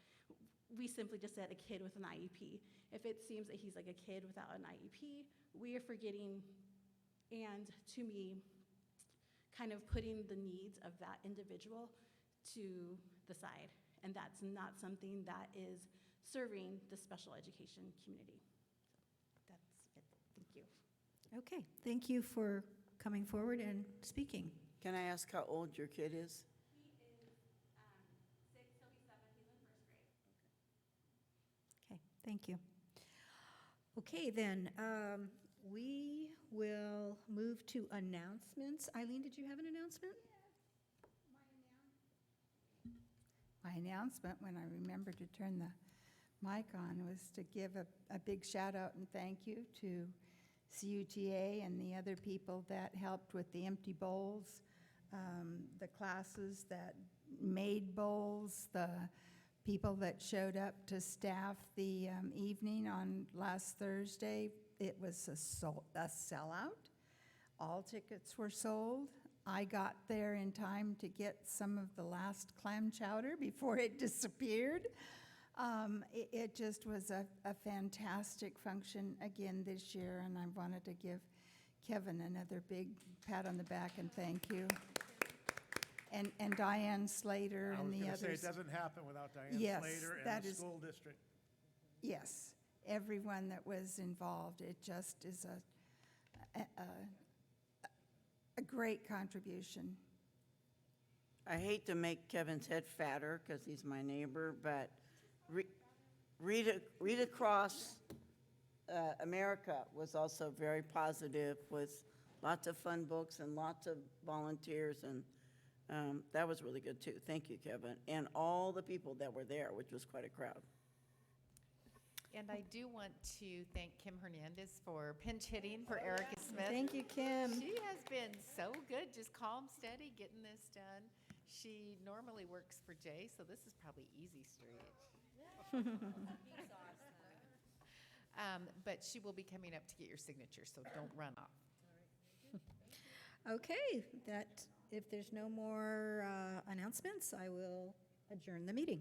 Speaker 19: we simply just said a kid with an IEP. If it seems that he's like a kid without an IEP, we are forgetting, and to me, kind of putting the needs of that individual to the side. And that's not something that is serving the special education community. So that's it. Thank you.
Speaker 1: Okay, thank you for coming forward and speaking.
Speaker 5: Can I ask how old your kid is?
Speaker 19: He is 6, he'll be 7, he's in first grade.
Speaker 1: Okay, thank you. Okay, then, we will move to announcements. Eileen, did you have an announcement?
Speaker 11: My announcement, when I remembered to turn the mic on, was to give a big shout out and thank you to CUTA and the other people that helped with the empty bowls, the classes that made bowls, the people that showed up to staff the evening on last Thursday. It was a sellout. All tickets were sold. I got there in time to get some of the last clam chowder before it disappeared. It just was a fantastic function again this year, and I wanted to give Kevin another big pat on the back and thank you. And Diane Slater and the others.
Speaker 20: I was going to say, it doesn't happen without Diane
Speaker 11: Yes,
Speaker 20: Slater
Speaker 11: that
Speaker 20: and the
Speaker 11: is-
Speaker 20: school district.
Speaker 11: Yes, everyone that was involved. It just is a great contribution.
Speaker 5: I hate to make Kevin's head fatter because he's my neighbor, but Read Across America was also very positive with lots of fun books and lots of volunteers, and that was really good too. Thank you, Kevin, and all the people that were there, which was quite a crowd.
Speaker 2: And I do want to thank Kim Hernandez for pinch hitting for Erica Smith.
Speaker 1: Thank you, Kim.
Speaker 2: She has been so good, just calm, steady, getting this done. She normally works for Jay, so this is probably easy street. But she will be coming up to get your signature, so don't run off.
Speaker 1: Okay, if there's no more announcements, I will adjourn the meeting.